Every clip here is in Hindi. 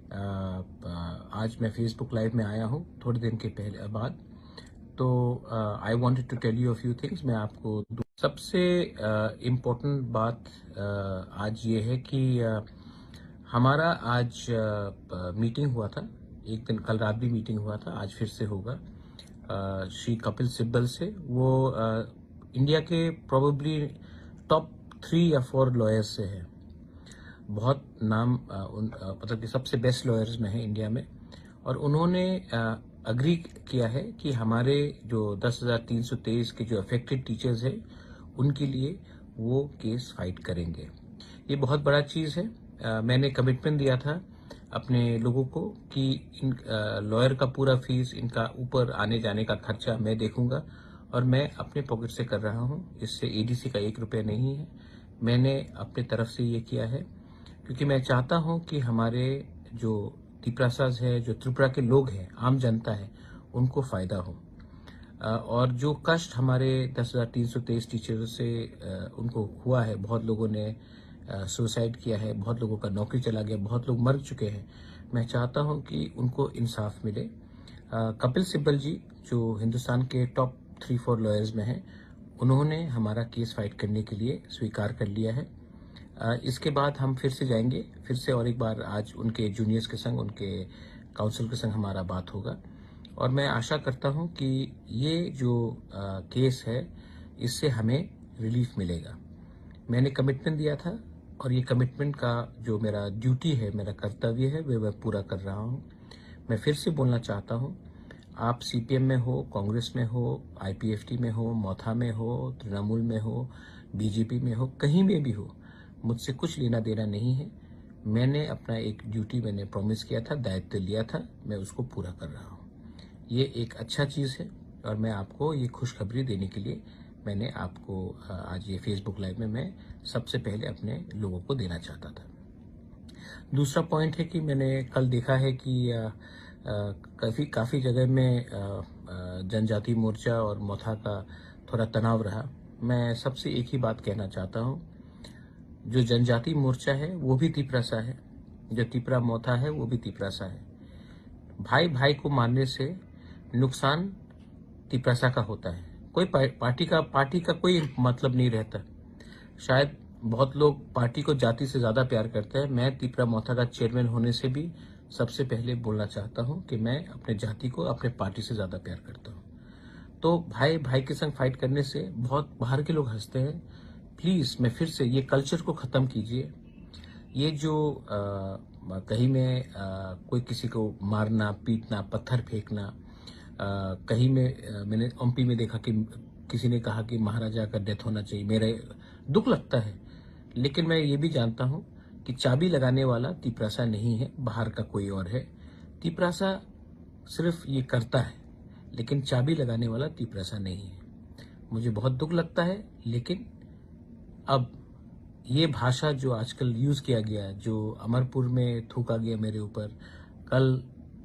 आज मैं फेसबुक लाइव में आया हूँ थोड़े दिन के पहले बाद। तो I wanted to tell you a few things. मैं आपको सबसे इम्पोर्टेंट बात आज ये है कि हमारा आज मीटिंग हुआ था। एक दिन कल रात भी मीटिंग हुआ था, आज फिर से होगा श्री कपिल सिब्बल से। वो इंडिया के प्रोबेबली टॉप 3 या 4 लॉयर्स से है। बहुत नाम मतलब कि सबसे बेस्ट लॉयर्स में है इंडिया में। और उन्होंने अग्री किया है कि हमारे जो 10,323 के जो अफेक्टेड टीचर्स हैं उनके लिए वो केस फाइट करेंगे। ये बहुत बड़ा चीज़ है। मैंने कमिटमेंट दिया था अपने लोगों को कि इन लॉयर का पूरा फीस, इनका ऊपर आने जाने का खर्चा मैं देखूंगा, और मैं अपने पॉकेट से कर रहा हूँ। इससे एडीसी का 1 रुपया नहीं है। मैंने अपने तरफ से ये किया है क्योंकि मैं चाहता हूं कि हमारे जो तिपरासाज है, जो त्रिपुरा के लोग हैं, आम जनता है, उनको फायदा हो। और जो कष्ट हमारे 10,323 टीचर्स से उनको हुआ है, बहुत लोगों ने सुसाइड किया है, बहुत लोगों का नौकरी चला गया, बहुत लोग मर चुके हैं। मैं चाहता हूं कि उनको इंसाफ मिले। कपिल सिब्बल जी जो हिंदुस्तान के टॉप 3-4 लॉयर्स में हैं, उन्होंने हमारा केस फाइट करने के लिए स्वीकार कर लिया है। इसके बाद हम फिर से जाएंगे, फिर से और एक बार आज उनके जूनियर्स के संग, उनके काउंसिल के संग हमारा बात होगा। और मैं आशा करता हूं कि ये जो केस है, इससे हमें रिलीफ मिलेगा। मैंने कमिटमेंट दिया था और ये कमिटमेंट का जो मेरा ड्यूटी है, मेरा कर्तव्य है, वे मैं पूरा कर रहा हूं। मैं फिर से बोलना चाहता हूं, आप सीपीएम में हो, कांग्रेस में हो, आईपीएफटी में हो, मौथा में हो, तृणमूल में हो, बीजेपी में हो, कहीं में भी हो, मुझसे कुछ लेना देना नहीं है। मैंने अपना एक ड्यूटी मैंने प्रॉमिस किया था, दायित्व लिया था, मैं उसको पूरा कर रहा हूँ। ये एक अच्छा चीज़ है और मैं आपको ये खुशखबरी देने के लिए मैंने आपको आज ये फेसबुक लाइव में मैं सबसे पहले अपने लोगों को देना चाहता था। दूसरा पॉइंट है कि मैंने कल देखा है कि काफ़ी जगह में जनजाति मोर्चा और मौथा का थोड़ा तनाव रहा। मैं सबसे एक ही बात कहना चाहता हूँ, जो जनजाति मोर्चा है वो भी तिपरासा है, जो तिपरा मौथा है वो भी तिपरासा है। भाई भाई को मारने से नुकसान तिपरासा का होता है। कोई पार्टी का कोई मतलब नहीं रहता। शायद बहुत लोग पार्टी को जाति से ज्यादा प्यार करते हैं। मैं तिपरा मौथा का चेयरमैन होने से भी सबसे पहले बोलना चाहता हूं कि मैं अपने जाति को अपने पार्टी से ज्यादा प्यार करता हूं। तो भाई भाई के संग फाइट करने से बहुत बाहर के लोग हंसते हैं। प्लीज मैं फिर से ये कल्चर को खत्म कीजिए। ये जो कहीं में कोई किसी को मारना, पीटना, पत्थर फेंकना, कहीं में मैंने एमपी में देखा कि किसी ने कहा कि महाराजा का डेथ होना चाहिए। मेरे दुख लगता है, लेकिन मैं ये भी जानता हूं कि चाबी लगाने वाला तिपरासा नहीं है, बाहर का कोई और है। तिपरासा सिर्फ ये करता है, लेकिन चाबी लगाने वाला तिपरासा नहीं है। मुझे बहुत दुख लगता है, लेकिन अब ये भाषा जो आजकल यूज किया गया, जो अमरपुर में थूका गया मेरे ऊपर, कल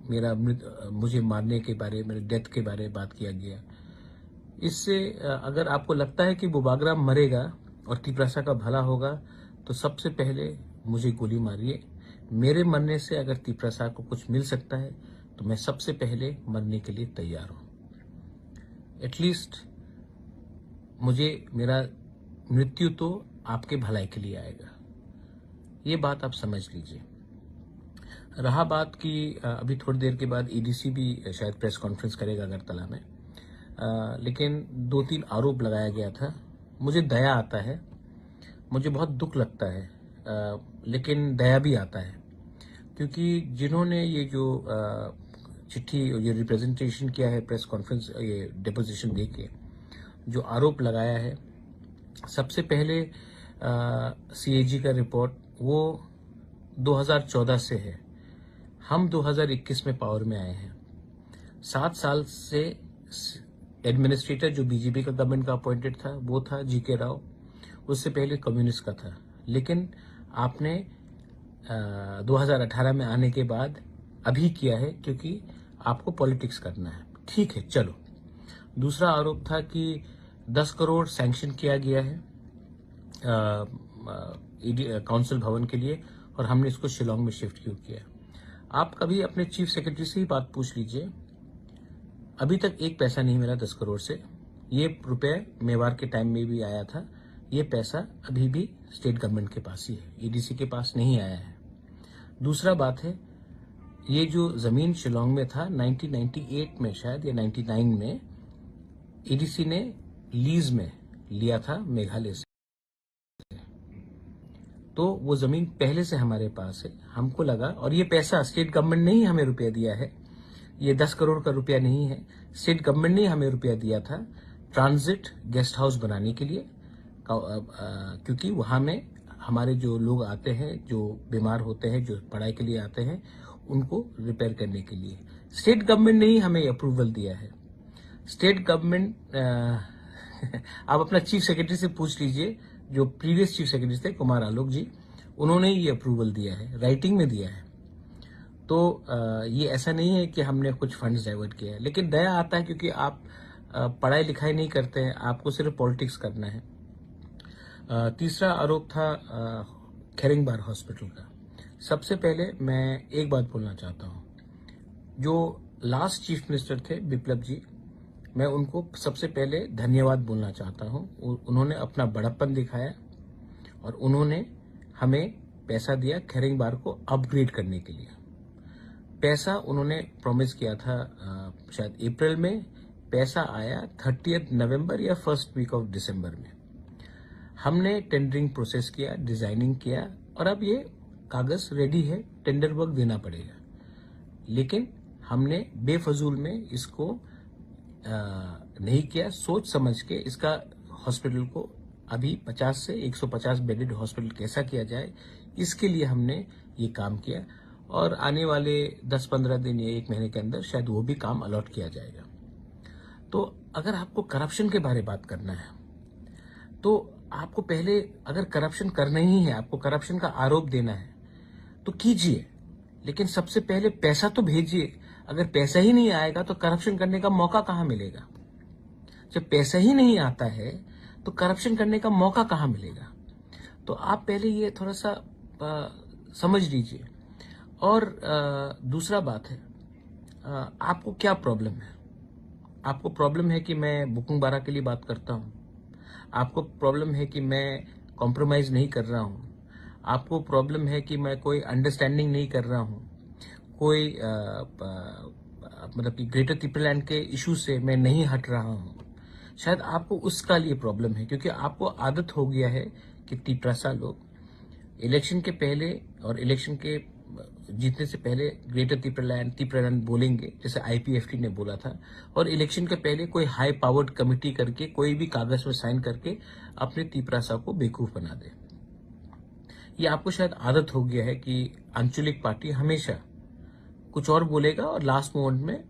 मेरा मुझे मारने के बारे, मेरे डेथ के बारे में बात किया गया, इससे अगर आपको लगता है कि बुबाग्राम मरेगा और तिपरासा का भला होगा, तो सबसे पहले मुझे गोली मारिए। मेरे मरने से अगर तिपरासा को कुछ मिल सकता है तो मैं सबसे पहले मरने के लिए तैयार हूं। एटलीस्ट मुझे मेरा मृत्यु तो आपके भलाई के लिए आएगा। ये बात आप समझ लीजिए। रहा बात कि अभी थोड़ी देर के बाद ईडीसी भी शायद प्रेस कॉन्फ्रेंस करेगा अगरतला में, लेकिन 2-3 आरोप लगाया गया था। मुझे दया आता है, मुझे बहुत दुख लगता है, लेकिन दया भी आता है, क्योंकि जिन्होंने ये जो चिट्ठी, ये रिप्रेजेंटेशन किया है, प्रेस कॉन्फ्रेंस, ये डिपोजिशन दे के जो आरोप लगाया है, सबसे पहले सीएजी का रिपोर्ट वो 2014 से है। हम 2021 में पावर में आए हैं। 7 साल से एडमिनिस्ट्रेटर जो बीजेपी का गवर्नमेंट का अपॉइंटेड था वो था जीके राव, उससे पहले कम्युनिस्ट का था। लेकिन आपने 2018 में आने के बाद अभी किया है क्योंकि आपको पॉलिटिक्स करना है। ठीक है, चलो। दूसरा आरोप था कि 10 करोड़ सैंक्शन किया गया है काउंसिल भवन के लिए और हमने इसको शिलोंग में शिफ्ट क्यों किया। आप कभी अपने चीफ सेक्रेटरी से ही बात पूछ लीजिए, अभी तक एक पैसा नहीं मिला 10 करोड़ से। ये रुपए मेवाड़ के टाइम में भी आया था, ये पैसा अभी भी स्टेट गवर्नमेंट के पास ही है, ईडीसी के पास नहीं आया है। दूसरा बात है, ये जो जमीन शिलोंग में था 1998 में शायद या 99 में ईडीसी ने लीज में लिया था मेघालय से, तो वो जमीन पहले से हमारे पास है। हमको लगा, और ये पैसा स्टेट गवर्नमेंट ने ही हमें रुपया दिया है, ये 10 करोड़ का रुपया नहीं है, स्टेट गवर्नमेंट ने हमें रुपया दिया था ट्रांजिट गेस्ट हाउस बनाने के लिए, क्योंकि वहां में हमारे जो लोग आते हैं, जो बीमार होते हैं, जो पढ़ाई के लिए आते हैं, उनको रिपेयर करने के लिए स्टेट गवर्नमेंट ने ही हमें अप्रूवल दिया है। स्टेट गवर्नमेंट आप अपना चीफ सेक्रेटरी से पूछ लीजिए, जो प्रीवियस चीफ सेक्रेटरी थे कुमार आलोक जी, उन्होंने ये अप्रूवल दिया है, राइटिंग में दिया है। तो ये ऐसा नहीं है कि हमने कुछ फंड्स डाइवर्ट किया है, लेकिन दया आता है क्योंकि आप पढ़ाई लिखाई नहीं करते हैं, आपको सिर्फ पॉलिटिक्स करना है। तीसरा आरोप था खेरिंगबार हॉस्पिटल का। सबसे पहले मैं एक बात बोलना चाहता हूं, जो लास्ट चीफ मिनिस्टर थे बिप्लब जी, मैं उनको सबसे पहले धन्यवाद बोलना चाहता हूं। उन्होंने अपना बड़प्पन दिखाया और उन्होंने हमें पैसा दिया खेरिंगबार को अपग्रेड करने के लिए। पैसा उन्होंने प्रॉमिस किया था शायद अप्रैल में, पैसा आया 30 नवंबर या फर्स्ट वीक ऑफ दिसंबर में। हमने टेंडरिंग प्रोसेस किया, डिजाइनिंग किया, और अब ये कागज रेडी है, टेंडर वर्क देना पड़ेगा। लेकिन हमने बेफजूल में इसको नहीं किया, सोच समझ के इसका हॉस्पिटल को अभी 50 से 150 बेडेड हॉस्पिटल कैसा किया जाए, इसके लिए हमने ये काम किया, और आने वाले 10-15 दिन या 1 महीने के अंदर शायद वो भी काम अलॉट किया जाएगा। तो अगर आपको करप्शन के बारे में बात करना है, तो आपको पहले, अगर करप्शन करना ही है, आपको करप्शन का आरोप देना है, तो कीजिए, लेकिन सबसे पहले पैसा तो भेजिए। अगर पैसा ही नहीं आएगा तो करप्शन करने का मौका कहां मिलेगा? जब पैसा ही नहीं आता है तो करप्शन करने का मौका कहां मिलेगा? तो आप पहले ये थोड़ा सा समझ लीजिए। और दूसरा बात है, आपको क्या प्रॉब्लम है? आपको प्रॉब्लम है कि मैं बुकुंग बारा के लिए बात करता हूं? आपको प्रॉब्लम है कि मैं कॉम्प्रोमाइज नहीं कर रहा हूं? आपको प्रॉब्लम है कि मैं कोई अंडरस्टैंडिंग नहीं कर रहा हूं, कोई मतलब कि ग्रेटर त्रिपुरालैंड के इशू से मैं नहीं हट रहा हूं? शायद आपको उसका लिए प्रॉब्लम है, क्योंकि आपको आदत हो गया है कि तिपरासा लोग इलेक्शन के पहले और इलेक्शन के जीतने से पहले ग्रेटर त्रिपुरालैंड बोलेंगे, जैसे आईपीएफटी ने बोला था, और इलेक्शन के पहले कोई हाई पावर्ड कमिटी करके कोई भी कागज में साइन करके अपने तिपरासा को बेवकूफ बना दे। ये आपको शायद आदत हो गया है कि आंचलिक पार्टी हमेशा कुछ और बोलेगा और लास्ट मोमेंट में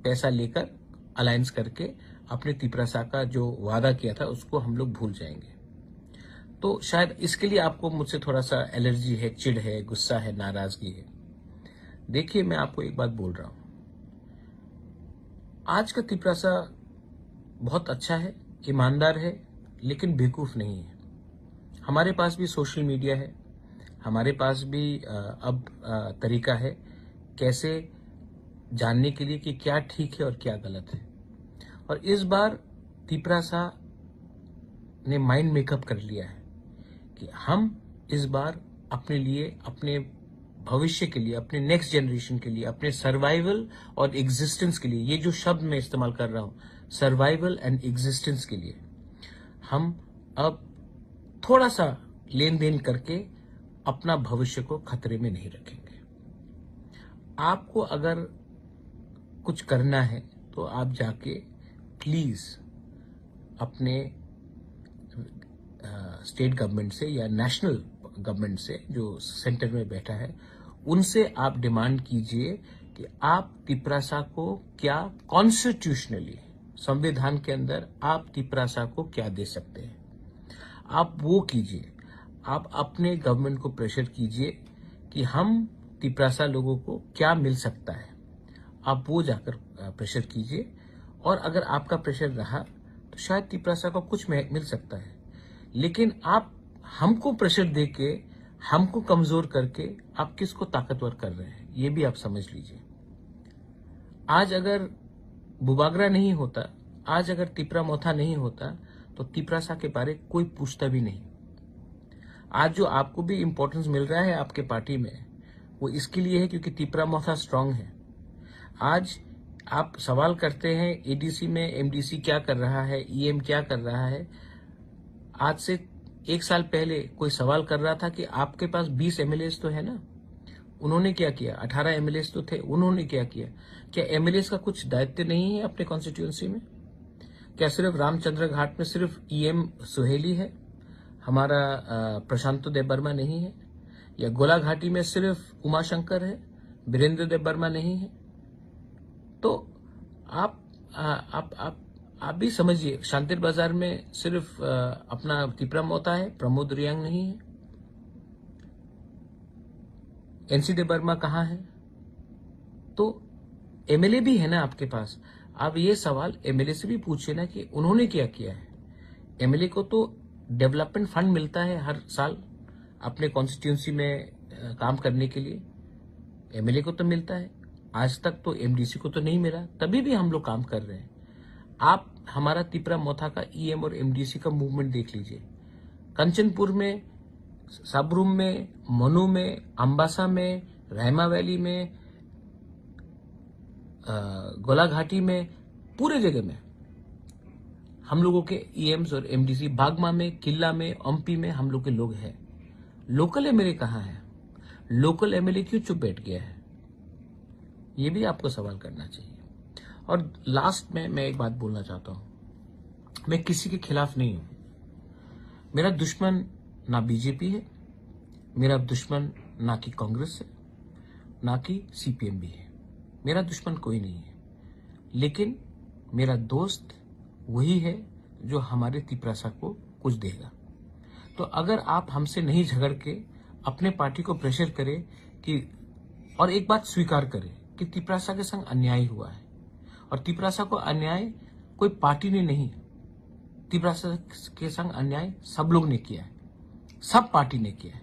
पैसा लेकर अलायंस करके अपने तिपरासा का जो वादा किया था उसको हम लोग भूल जाएंगे। तो शायद इसके लिए आपको मुझसे थोड़ा सा एलर्जी है, चिढ़ है, गुस्सा है, नाराजगी है। देखिए, मैं आपको एक बात बोल रहा हूं, आज का तिपरासा बहुत अच्छा है, ईमानदार है, लेकिन बेवकूफ नहीं है। हमारे पास भी सोशल मीडिया है, हमारे पास भी अब तरीका है कैसे जानने के लिए कि क्या ठीक है और क्या गलत है। और इस बार तिपरासा ने माइंड मेकअप कर लिया है कि हम इस बार अपने लिए, अपने भविष्य के लिए, अपने नेक्स्ट जनरेशन के लिए, अपने सर्वाइवल और एग्जिस्टेंस के लिए, ये जो शब्द मैं इस्तेमाल कर रहा हूं, सर्वाइवल एंड एग्जिस्टेंस के लिए, हम अब थोड़ा सा लेन देन करके अपना भविष्य को खतरे में नहीं रखेंगे। आपको अगर कुछ करना है तो आप जाके प्लीज अपने स्टेट गवर्नमेंट से या नेशनल गवर्नमेंट से, जो सेंटर में बैठा है, उनसे आप डिमांड कीजिए कि आप तिपरासा को क्या कॉन्स्टिट्यूशनली, संविधान के अंदर आप तिपरासा को क्या दे सकते हैं, आप वो कीजिए। आप अपने गवर्नमेंट को प्रेशर कीजिए कि हम तिपरासा लोगों को क्या मिल सकता है, आप वो जाकर प्रेशर कीजिए। और अगर आपका प्रेशर रहा तो शायद तिपरासा को कुछ मिल सकता है, लेकिन आप हमको प्रेशर देके हमको कमजोर करके आप किसको ताकतवर कर रहे हैं, ये भी आप समझ लीजिए। आज अगर बुबागरा नहीं होता, आज अगर तिपरा मोथा नहीं होता, तो तिपरासा के बारे कोई पूछता भी नहीं। आज जो आपको भी इंपॉर्टेंस मिल रहा है आपके पार्टी में, वो इसके लिए है क्योंकि तिपरा मोथा स्ट्रांग है। आज आप सवाल करते हैं एडीसी में एमडीसी क्या कर रहा है, ईएम क्या कर रहा है। आज से 1 साल पहले कोई सवाल कर रहा था कि आपके पास 20 एमएलए तो है ना, उन्होंने क्या किया? 18 एमएलए तो थे, उन्होंने क्या किया? क्या एमएलए का कुछ दायित्व नहीं है अपने कॉन्स्टिट्यूएंसी में? क्या सिर्फ रामचंद्र घाट में सिर्फ ईएम सुहेली है, हमारा प्रशांतो देबबर्मा नहीं है? या गोला घाटी में सिर्फ उमाशंकर है, वीरेंद्र देबबर्मा नहीं है? तो आप भी समझिए, शांतिर बाजार में सिर्फ अपना तिपरा मोता है, प्रमोद रियांग नहीं है। एनसी देबबर्मा कहाँ है? तो एमएलए भी है ना आपके पास। आप ये सवाल एमएलए से भी पूछिए ना कि उन्होंने क्या किया है। एमएलए को तो डेवलपमेंट फंड मिलता है हर साल अपने कॉन्स्टिट्यूंसी में काम करने के लिए, एमएलए को तो मिलता है। आज तक तो एमडीसी को तो नहीं मिला, तभी भी हम लोग काम कर रहे हैं। आप हमारा तिपरा मोथा का ईएम और एमडीसी का मूवमेंट देख लीजिए। कंचनपुर में, सबरूम में, मनु में, अंबासा में, रहमा वैली में, गोला घाटी में, पूरे जगह में हम लोगों के ईएम्स और एमडीसी, बागमा में, किला में, ओम्पी में हम लोग के लोग हैं। लोकल एमएलए कहाँ है? लोकल एमएलए क्यों चुप बैठ गया है? ये भी आपको सवाल करना चाहिए। और लास्ट में मैं एक बात बोलना चाहता हूं, मैं किसी के खिलाफ नहीं हूं। मेरा दुश्मन ना बीजेपी है, मेरा दुश्मन ना कि कांग्रेस है, ना कि सीपीएम भी है। मेरा दुश्मन कोई नहीं है, लेकिन मेरा दोस्त वही है जो हमारे तिपरासा को कुछ देगा। तो अगर आप हमसे नहीं झगड़ के अपने पार्टी को प्रेशर करें कि, और एक बात स्वीकार करें कि तिपरासा के संग अन्याय हुआ है, और तिपरासा को अन्याय कोई पार्टी ने नहीं, तिपरासा के संग अन्याय सब लोग ने किया है, सब पार्टी ने किया है।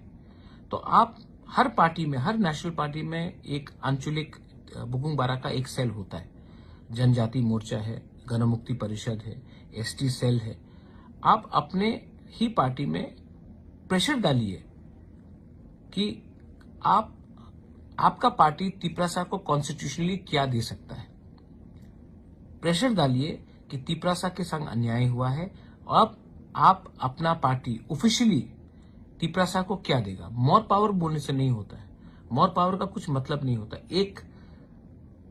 तो आप हर पार्टी में, हर नेशनल पार्टी में एक आंचलिक बुकुंग बारा का एक सेल होता है, जनजाति मोर्चा है, गणमुक्ति परिषद है, एसटी सेल है। आप अपने ही पार्टी में प्रेशर डालिए कि आपका पार्टी तिपरासा को कॉन्स्टिट्यूशनली क्या दे सकता है। प्रेशर डालिए कि तिपरासा के संग अन्याय हुआ है, अब आप अपना पार्टी ऑफिशियली तिपरासा को क्या देगा। मोर पावर बोलने से नहीं होता है, मोर पावर का कुछ मतलब नहीं होता। एक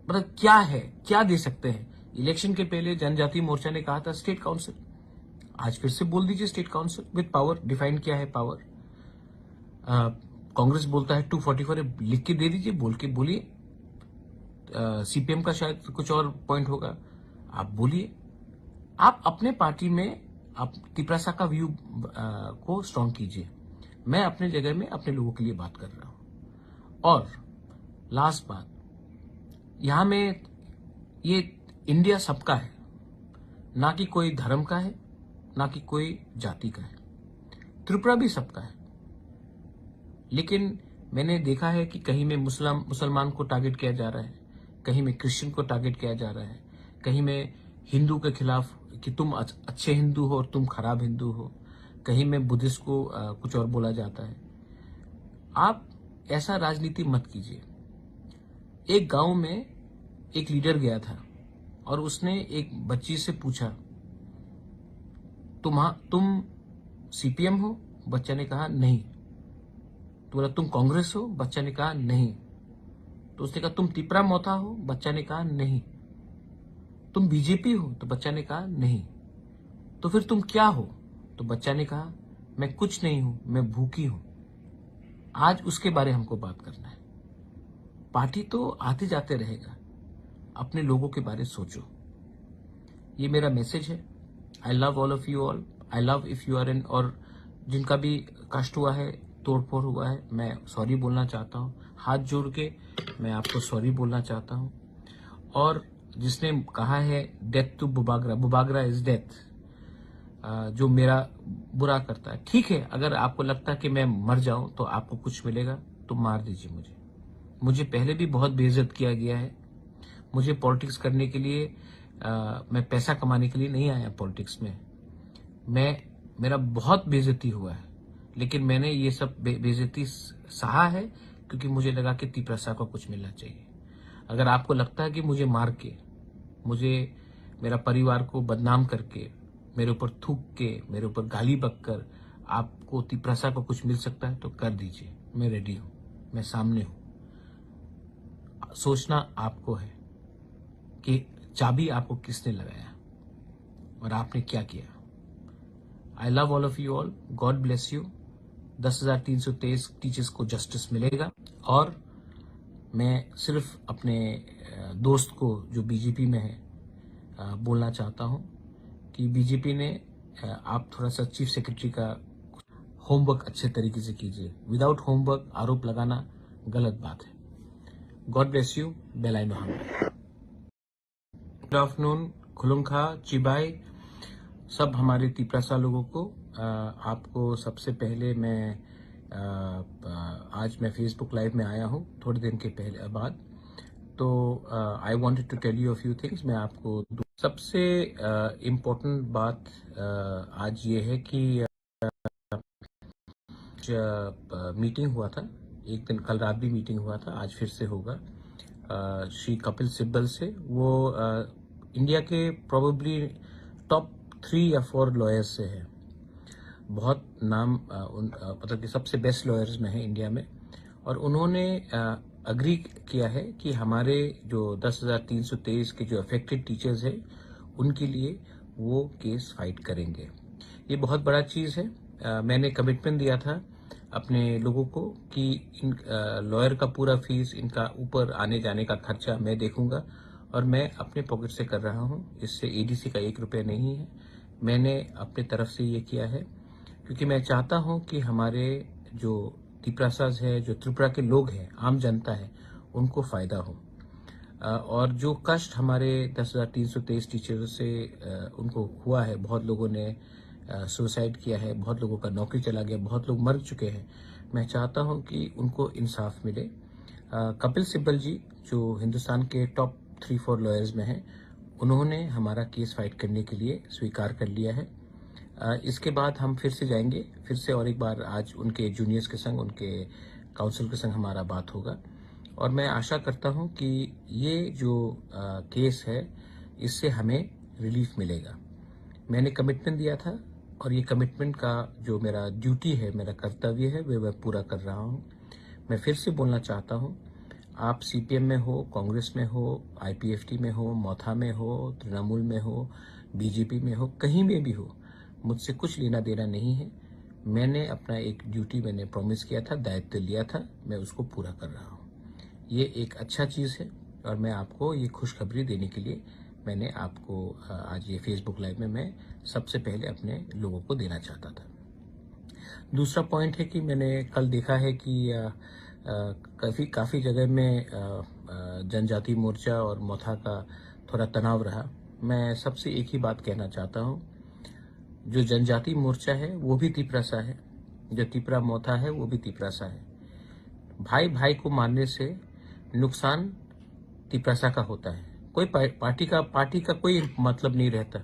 मतलब क्या है, क्या दे सकते हैं। इलेक्शन के पहले जनजाति मोर्चा ने कहा था स्टेट काउंसिल, आज फिर से बोल दीजिए state council with power. Define क्या है पावर? कांग्रेस बोलता है 244 लिख के दे दीजिए, बोल के बोलिए। सीपीएम का शायद कुछ और पॉइंट होगा, आप बोलिए। आप अपने पार्टी में आप तिपरासा का व्यू को स्ट्रांग कीजिए। मैं अपने जगह में अपने लोगों के लिए बात कर रहा हूं। और लास्ट बात, यहां में ये इंडिया सबका है, ना कि कोई धर्म का है, ना कि कोई जाति का है। त्रिपुरा भी सबका है, लेकिन मैंने देखा है कि कहीं में मुसलमान को टारगेट किया जा रहा है, कहीं में क्रिश्चियन को टारगेट किया जा रहा है, कहीं में हिंदू के खिलाफ कि तुम अच्छे हिंदू हो और तुम खराब हिंदू हो, कहीं में बुद्धिस्ट को कुछ और बोला जाता है। आप ऐसा राजनीति मत कीजिए। एक गांव में एक लीडर गया था और उसने एक बच्ची से पूछा, तुम सीपीएम हो? बच्चा ने कहा नहीं। तो बोला तुम कांग्रेस हो? बच्चा ने कहा नहीं। तो उसने कहा तुम तिपरा मोथा हो? बच्चा ने कहा नहीं। तुम बीजेपी हो? तो बच्चा ने कहा नहीं। तो फिर तुम क्या हो? तो बच्चा ने कहा मैं कुछ नहीं हूं, मैं भूखी हूं। आज उसके बारे हमको बात करना है। पार्टी तो आते जाते रहेगा, अपने लोगों के बारे सोचो। ये मेरा मैसेज है। I love all of you all. I love if you are in, और जिनका भी कष्ट हुआ है, तोड़फोड़ हुआ है, मैं सॉरी बोलना चाहता हूँ। हाथ जोड़ के मैं आपको सॉरी बोलना चाहता हूँ। और जिसने कहा है डेथ टू बुबागरा, बुबागरा इज डेथ, जो मेरा बुरा करता है। ठीक है, अगर आपको लगता है कि मैं मर जाऊं तो आपको कुछ मिलेगा तो मार दीजिए मुझे। मुझे पहले भी बहुत बेइज्जत किया गया है। मुझे पॉलिटिक्स करने के लिए मैं पैसा कमाने के लिए नहीं आया पॉलिटिक्स में। मैं मेरा बहुत बेइज्जती हुआ है, लेकिन मैंने ये सब बेइज्जती सहा है क्योंकि मुझे लगा कि तीपरसा को कुछ मिलना चाहिए। अगर आपको लगता है कि मुझे मार के, मुझे मेरा परिवार को बदनाम करके, मेरे ऊपर थूक के, मेरे ऊपर गाली बककर आपको तीपरसा को कुछ मिल सकता है तो कर दीजिए। मैं रेडी हूं, मैं सामने हूं। सोचना आपको है कि चाबी आपको किसने लगाया और आपने क्या किया। आई love all of you all, God bless you. 10,323 teachers को जस्टिस मिलेगा। और मैं सिर्फ अपने दोस्त को जो बीजेपी में है बोलना चाहता हूं कि बीजेपी ने आप थोड़ा सा चीफ सेक्रेटरी का होमवर्क अच्छे तरीके से कीजिए। विदाउट होमवर्क आरोप लगाना गलत बात है। God bless you. Belai Mohammad. Good afternoon खुलुंखा चिबाई सब हमारे तीपरासा लोगों को। आपको सबसे पहले मैं आज मैं फेसबुक लाइव में आया हूं थोड़े दिन के पहले बाद। तो I wanted to tell you a few things. मैं आपको सबसे इम्पोर्टेंट बात आज ये है कि मीटिंग हुआ था एक दिन, कल रात भी मीटिंग हुआ था, आज फिर से होगा श्री कपिल सिब्बल से। वो इंडिया के प्रोबेबली टॉप 3 या 4 लॉयर्स से है। बहुत नाम मतलब कि सबसे बेस्ट लॉयर्स में है इंडिया में। और उन्होंने अग्री किया है कि हमारे जो 10,323 के जो अफेक्टेड टीचर्स हैं उनके लिए वो केस फाइट करेंगे। ये बहुत बड़ा चीज़ है। मैंने कमिटमेंट दिया था अपने लोगों को कि इन लॉयर का पूरा फीस, इनका ऊपर आने जाने का खर्चा मैं देखूंगा और मैं अपने पॉकेट से कर रहा हूं। इससे एडीसी का 1 रुपया नहीं है। मैंने अपने तरफ से ये किया है क्योंकि मैं चाहता हूं कि हमारे जो तीपरासाज है, जो त्रिपुरा के लोग हैं, आम जनता है, उनको फायदा हो। और जो कष्ट हमारे 10,323 टीचरों से उनको हुआ है, बहुत लोगों ने सुसाइड किया है, बहुत लोगों का नौकरी चला गया, बहुत लोग मर चुके हैं। मैं चाहता हूं कि उनको इंसाफ मिले। कपिल सिब्बल जी जो हिंदुस्तान के टॉप 3-4 लॉयर्स में हैं, उन्होंने हमारा केस फाइट करने के लिए स्वीकार कर लिया है। इसके बाद हम फिर से जाएंगे, फिर से और एक बार आज उनके जूनियर्स के संग, उनके काउंसिल के संग हमारा बात होगा। और मैं आशा करता हूं कि ये जो केस है इससे हमें रिलीफ मिलेगा। मैंने कमिटमेंट दिया था और ये कमिटमेंट का जो मेरा ड्यूटी है, मेरा कर्तव्य है, वे मैं पूरा कर रहा हूं। मैं फिर से बोलना चाहता हूं, आप सीपीएम में हो, कांग्रेस में हो, आईपीएफटी में हो, मौथा में हो, तृणमूल में हो, बीजेपी में हो, कहीं में भी हो, मुझसे कुछ लेना देना नहीं है। मैंने अपना एक ड्यूटी मैंने प्रॉमिस किया था, दायित्व लिया था, मैं उसको पूरा कर रहा हूँ। ये एक अच्छा चीज़ है और मैं आपको ये खुशखबरी देने के लिए मैंने आपको आज ये फेसबुक लाइव में मैं सबसे पहले अपने लोगों को देना चाहता था। दूसरा पॉइंट है कि मैंने कल देखा है कि काफ़ी जगह में जनजाति मोर्चा और मौथा का थोड़ा तनाव रहा। मैं सबसे एक ही बात कहना चाहता हूँ, जो जनजाति मोर्चा है वो भी तीपरासा है, जो तीपरा मौथा है वो भी तीपरासा है। भाई भाई को मारने से नुकसान तीपरासा का होता है। कोई पार्टी का कोई मतलब नहीं रहता।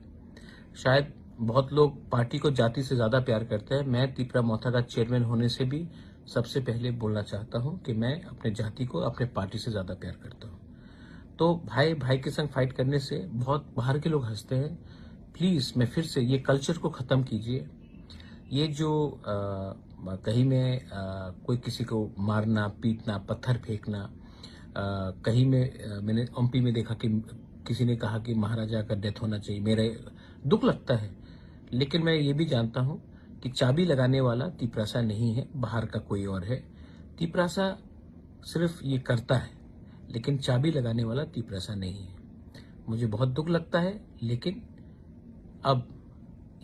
शायद बहुत लोग पार्टी को जाति से ज्यादा प्यार करते हैं। मैं तीपरा मौथा का चेयरमैन होने से भी सबसे पहले बोलना चाहता हूं कि मैं अपने जाति को अपने पार्टी से ज्यादा प्यार करता हूं। तो भाई भाई के संग फाइट करने से बहुत बाहर के लोग हंसते हैं। प्लीज मैं फिर से ये कल्चर को खत्म कीजिए। ये जो कहीं में कोई किसी को मारना, पीटना, पत्थर फेंकना, कहीं में मैंने एमपी में देखा कि किसी ने कहा कि महाराजा का डेथ होना चाहिए। मेरे दुख लगता है, लेकिन मैं ये भी जानता हूं कि चाबी लगाने वाला तीपरासा नहीं है, बाहर का कोई और है। तीपरासा सिर्फ ये करता है, लेकिन चाबी लगाने वाला तीपरासा नहीं है। मुझे बहुत दुख लगता है, लेकिन अब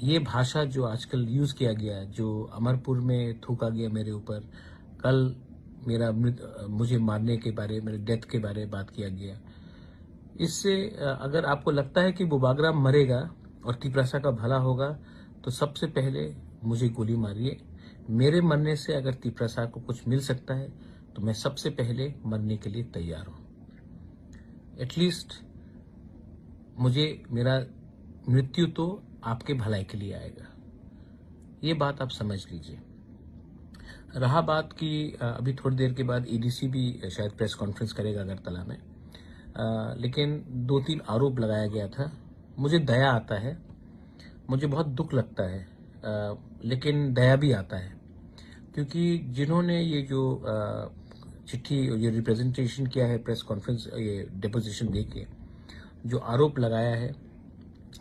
ये भाषा जो आजकल यूज किया गया, जो अमरपुर में थूका गया मेरे ऊपर, कल मेरा मुझे मारने के बारे, मेरे डेथ के बारे में बात किया गया, इससे अगर आपको लगता है कि बुबाग्राम मरेगा और तीपरासा का भला होगा तो सबसे पहले मुझे गोली मारिए। मेरे मरने से अगर तिपरासा को कुछ मिल सकता है तो मैं सबसे पहले मरने के लिए तैयार हूं। एटलीस्ट मुझे मेरा मृत्यु तो आपके भलाई के लिए आएगा, ये बात आप समझ लीजिए। रहा बात कि अभी थोड़ी देर के बाद एडीसी भी शायद प्रेस कॉन्फ्रेंस करेगा अगरतला में, लेकिन 2-3 आरोप लगाया गया था। मुझे दया आता है, मुझे बहुत दुख लगता है, लेकिन दया भी आता है, क्योंकि जिन्होंने ये जो चिट्ठी, ये रिप्रेजेंटेशन किया है प्रेस कॉन्फ्रेंस, ये डिपोजिशन देके जो आरोप लगाया है,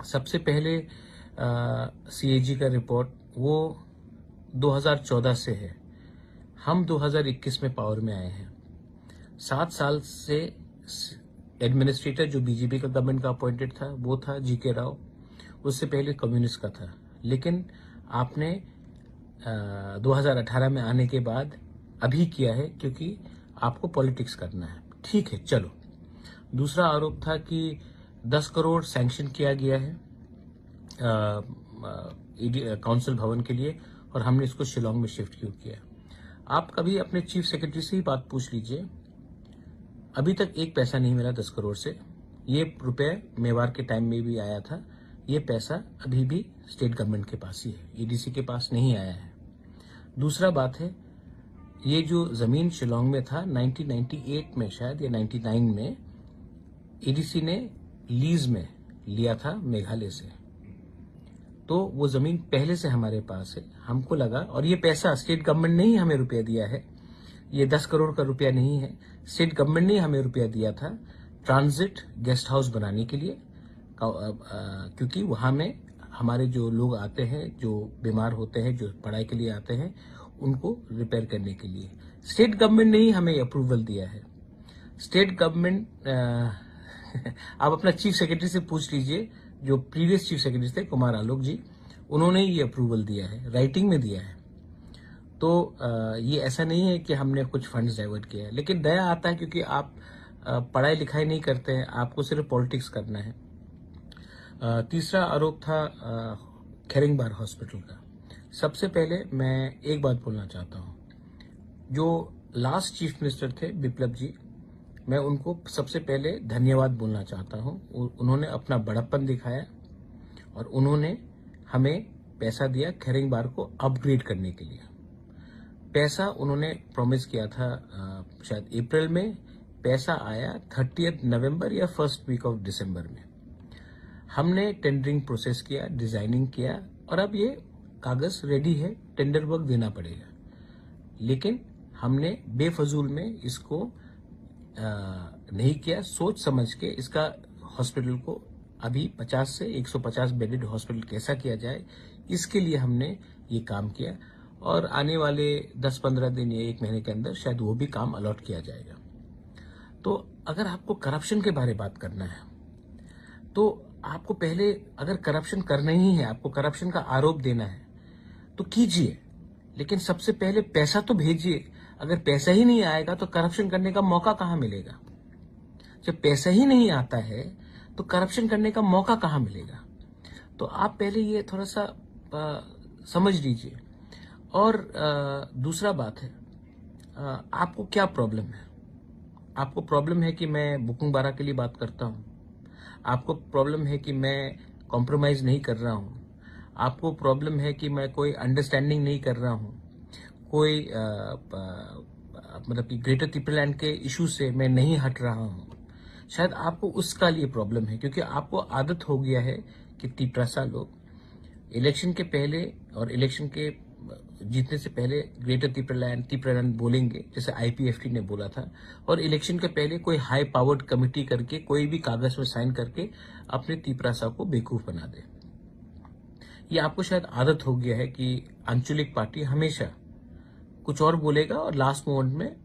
सबसे पहले सीएजी का रिपोर्ट वो 2014 से है। हम 2021 में पावर में आए हैं। 7 साल से एडमिनिस्ट्रेटर जो बीजेपी का गवर्नमेंट का अपॉइंटेड था वो था जीके राव, उससे पहले कम्युनिस्ट का था। लेकिन आपने 2018 में आने के बाद अभी किया है क्योंकि आपको पॉलिटिक्स करना है। ठीक है, चलो। दूसरा आरोप था कि 10 करोड़ सैंक्शन किया गया है काउंसिल भवन के लिए और हमने इसको शिलोंग में शिफ्ट क्यों किया। आप कभी अपने चीफ सेक्रेटरी से ही बात पूछ लीजिए, अभी तक एक पैसा नहीं मिला 10 करोड़ से। ये रुपए मेवाड़ के टाइम में भी आया था, ये पैसा अभी भी स्टेट गवर्नमेंट के पास ही है, ईडीसी के पास नहीं आया है। दूसरा बात है, ये जो जमीन शिलोंग में था 1998 में शायद या 99 में ईडीसी ने लीज में लिया था मेघालय से, तो वो जमीन पहले से हमारे पास है। हमको लगा, और ये पैसा स्टेट गवर्नमेंट ने ही हमें रुपया दिया है, ये 10 करोड़ का रुपया नहीं है, स्टेट गवर्नमेंट ने हमें रुपया दिया था ट्रांजिट गेस्ट हाउस बनाने के लिए, क्योंकि वहां में हमारे जो लोग आते हैं, जो बीमार होते हैं, जो पढ़ाई के लिए आते हैं, उनको रिपेयर करने के लिए स्टेट गवर्नमेंट ने ही हमें अप्रूवल दिया है। स्टेट गवर्नमेंट आप अपना चीफ सेक्रेटरी से पूछ लीजिए, जो प्रीवियस चीफ सेक्रेटरी थे कुमार आलोक जी, उन्होंने ये अप्रूवल दिया है, राइटिंग में दिया है। तो ये ऐसा नहीं है कि हमने कुछ फंड्स डाइवर्ट किया है, लेकिन दया आता है क्योंकि आप पढ़ाई लिखाई नहीं करते हैं, आपको सिर्फ पॉलिटिक्स करना है। तीसरा आरोप था खेरिंगबार हॉस्पिटल का। सबसे पहले मैं एक बात बोलना चाहता हूं, जो लास्ट चीफ मिनिस्टर थे बिप्लब जी, मैं उनको सबसे पहले धन्यवाद बोलना चाहता हूं। उन्होंने अपना बड़प्पन दिखाया और उन्होंने हमें पैसा दिया खेरिंगबार को अपग्रेड करने के लिए। पैसा उन्होंने प्रॉमिस किया था शायद अप्रैल में, पैसा आया 30 नवंबर या फर्स्ट वीक ऑफ दिसंबर में। हमने टेंडरिंग प्रोसेस किया, डिजाइनिंग किया और अब ये कागज रेडी है, टेंडर वर्क देना पड़ेगा। लेकिन हमने बेफजूल में इसको नहीं किया, सोच समझ के इसका हॉस्पिटल को अभी 50 से 150 बेडेड हॉस्पिटल कैसा किया जाए, इसके लिए हमने ये काम किया और आने वाले 10-15 दिन या 1 महीने के अंदर शायद वो भी काम अलॉट किया जाएगा। तो अगर आपको करप्शन के बारे में बात करना है तो आपको पहले, अगर करप्शन करना ही है, आपको करप्शन का आरोप देना है तो कीजिए, लेकिन सबसे पहले पैसा तो भेजिए। अगर पैसा ही नहीं आएगा तो करप्शन करने का मौका कहां मिलेगा? जब पैसा ही नहीं आता है तो करप्शन करने का मौका कहां मिलेगा? तो आप पहले ये थोड़ा सा समझ लीजिए। और दूसरा बात है, आपको क्या प्रॉब्लम है? आपको प्रॉब्लम है कि मैं बुकुंग बारा के लिए बात करता हूं? आपको प्रॉब्लम है कि मैं कॉम्प्रोमाइज नहीं कर रहा हूं? आपको प्रॉब्लम है कि मैं कोई अंडरस्टैंडिंग नहीं कर रहा हूं, कोई मतलब कि ग्रेटर तिपरलैंड के इशू से मैं नहीं हट रहा हूं? शायद आपको उसका लिए प्रॉब्लम है, क्योंकि आपको आदत हो गया है कि तिपरासा लोग इलेक्शन के पहले और इलेक्शन के जीतने से पहले ग्रेटर तिपरलैंड बोलेंगे, जैसे आईपीएफटी ने बोला था, और इलेक्शन के पहले कोई हाई पावर्ड कमिटी करके कोई भी कागज में साइन करके अपने तिपरासा को बेवकूफ बना दे। ये आपको शायद आदत हो गया है कि आंचलिक पार्टी हमेशा कुछ और बोलेगा और लास्ट मोमेंट में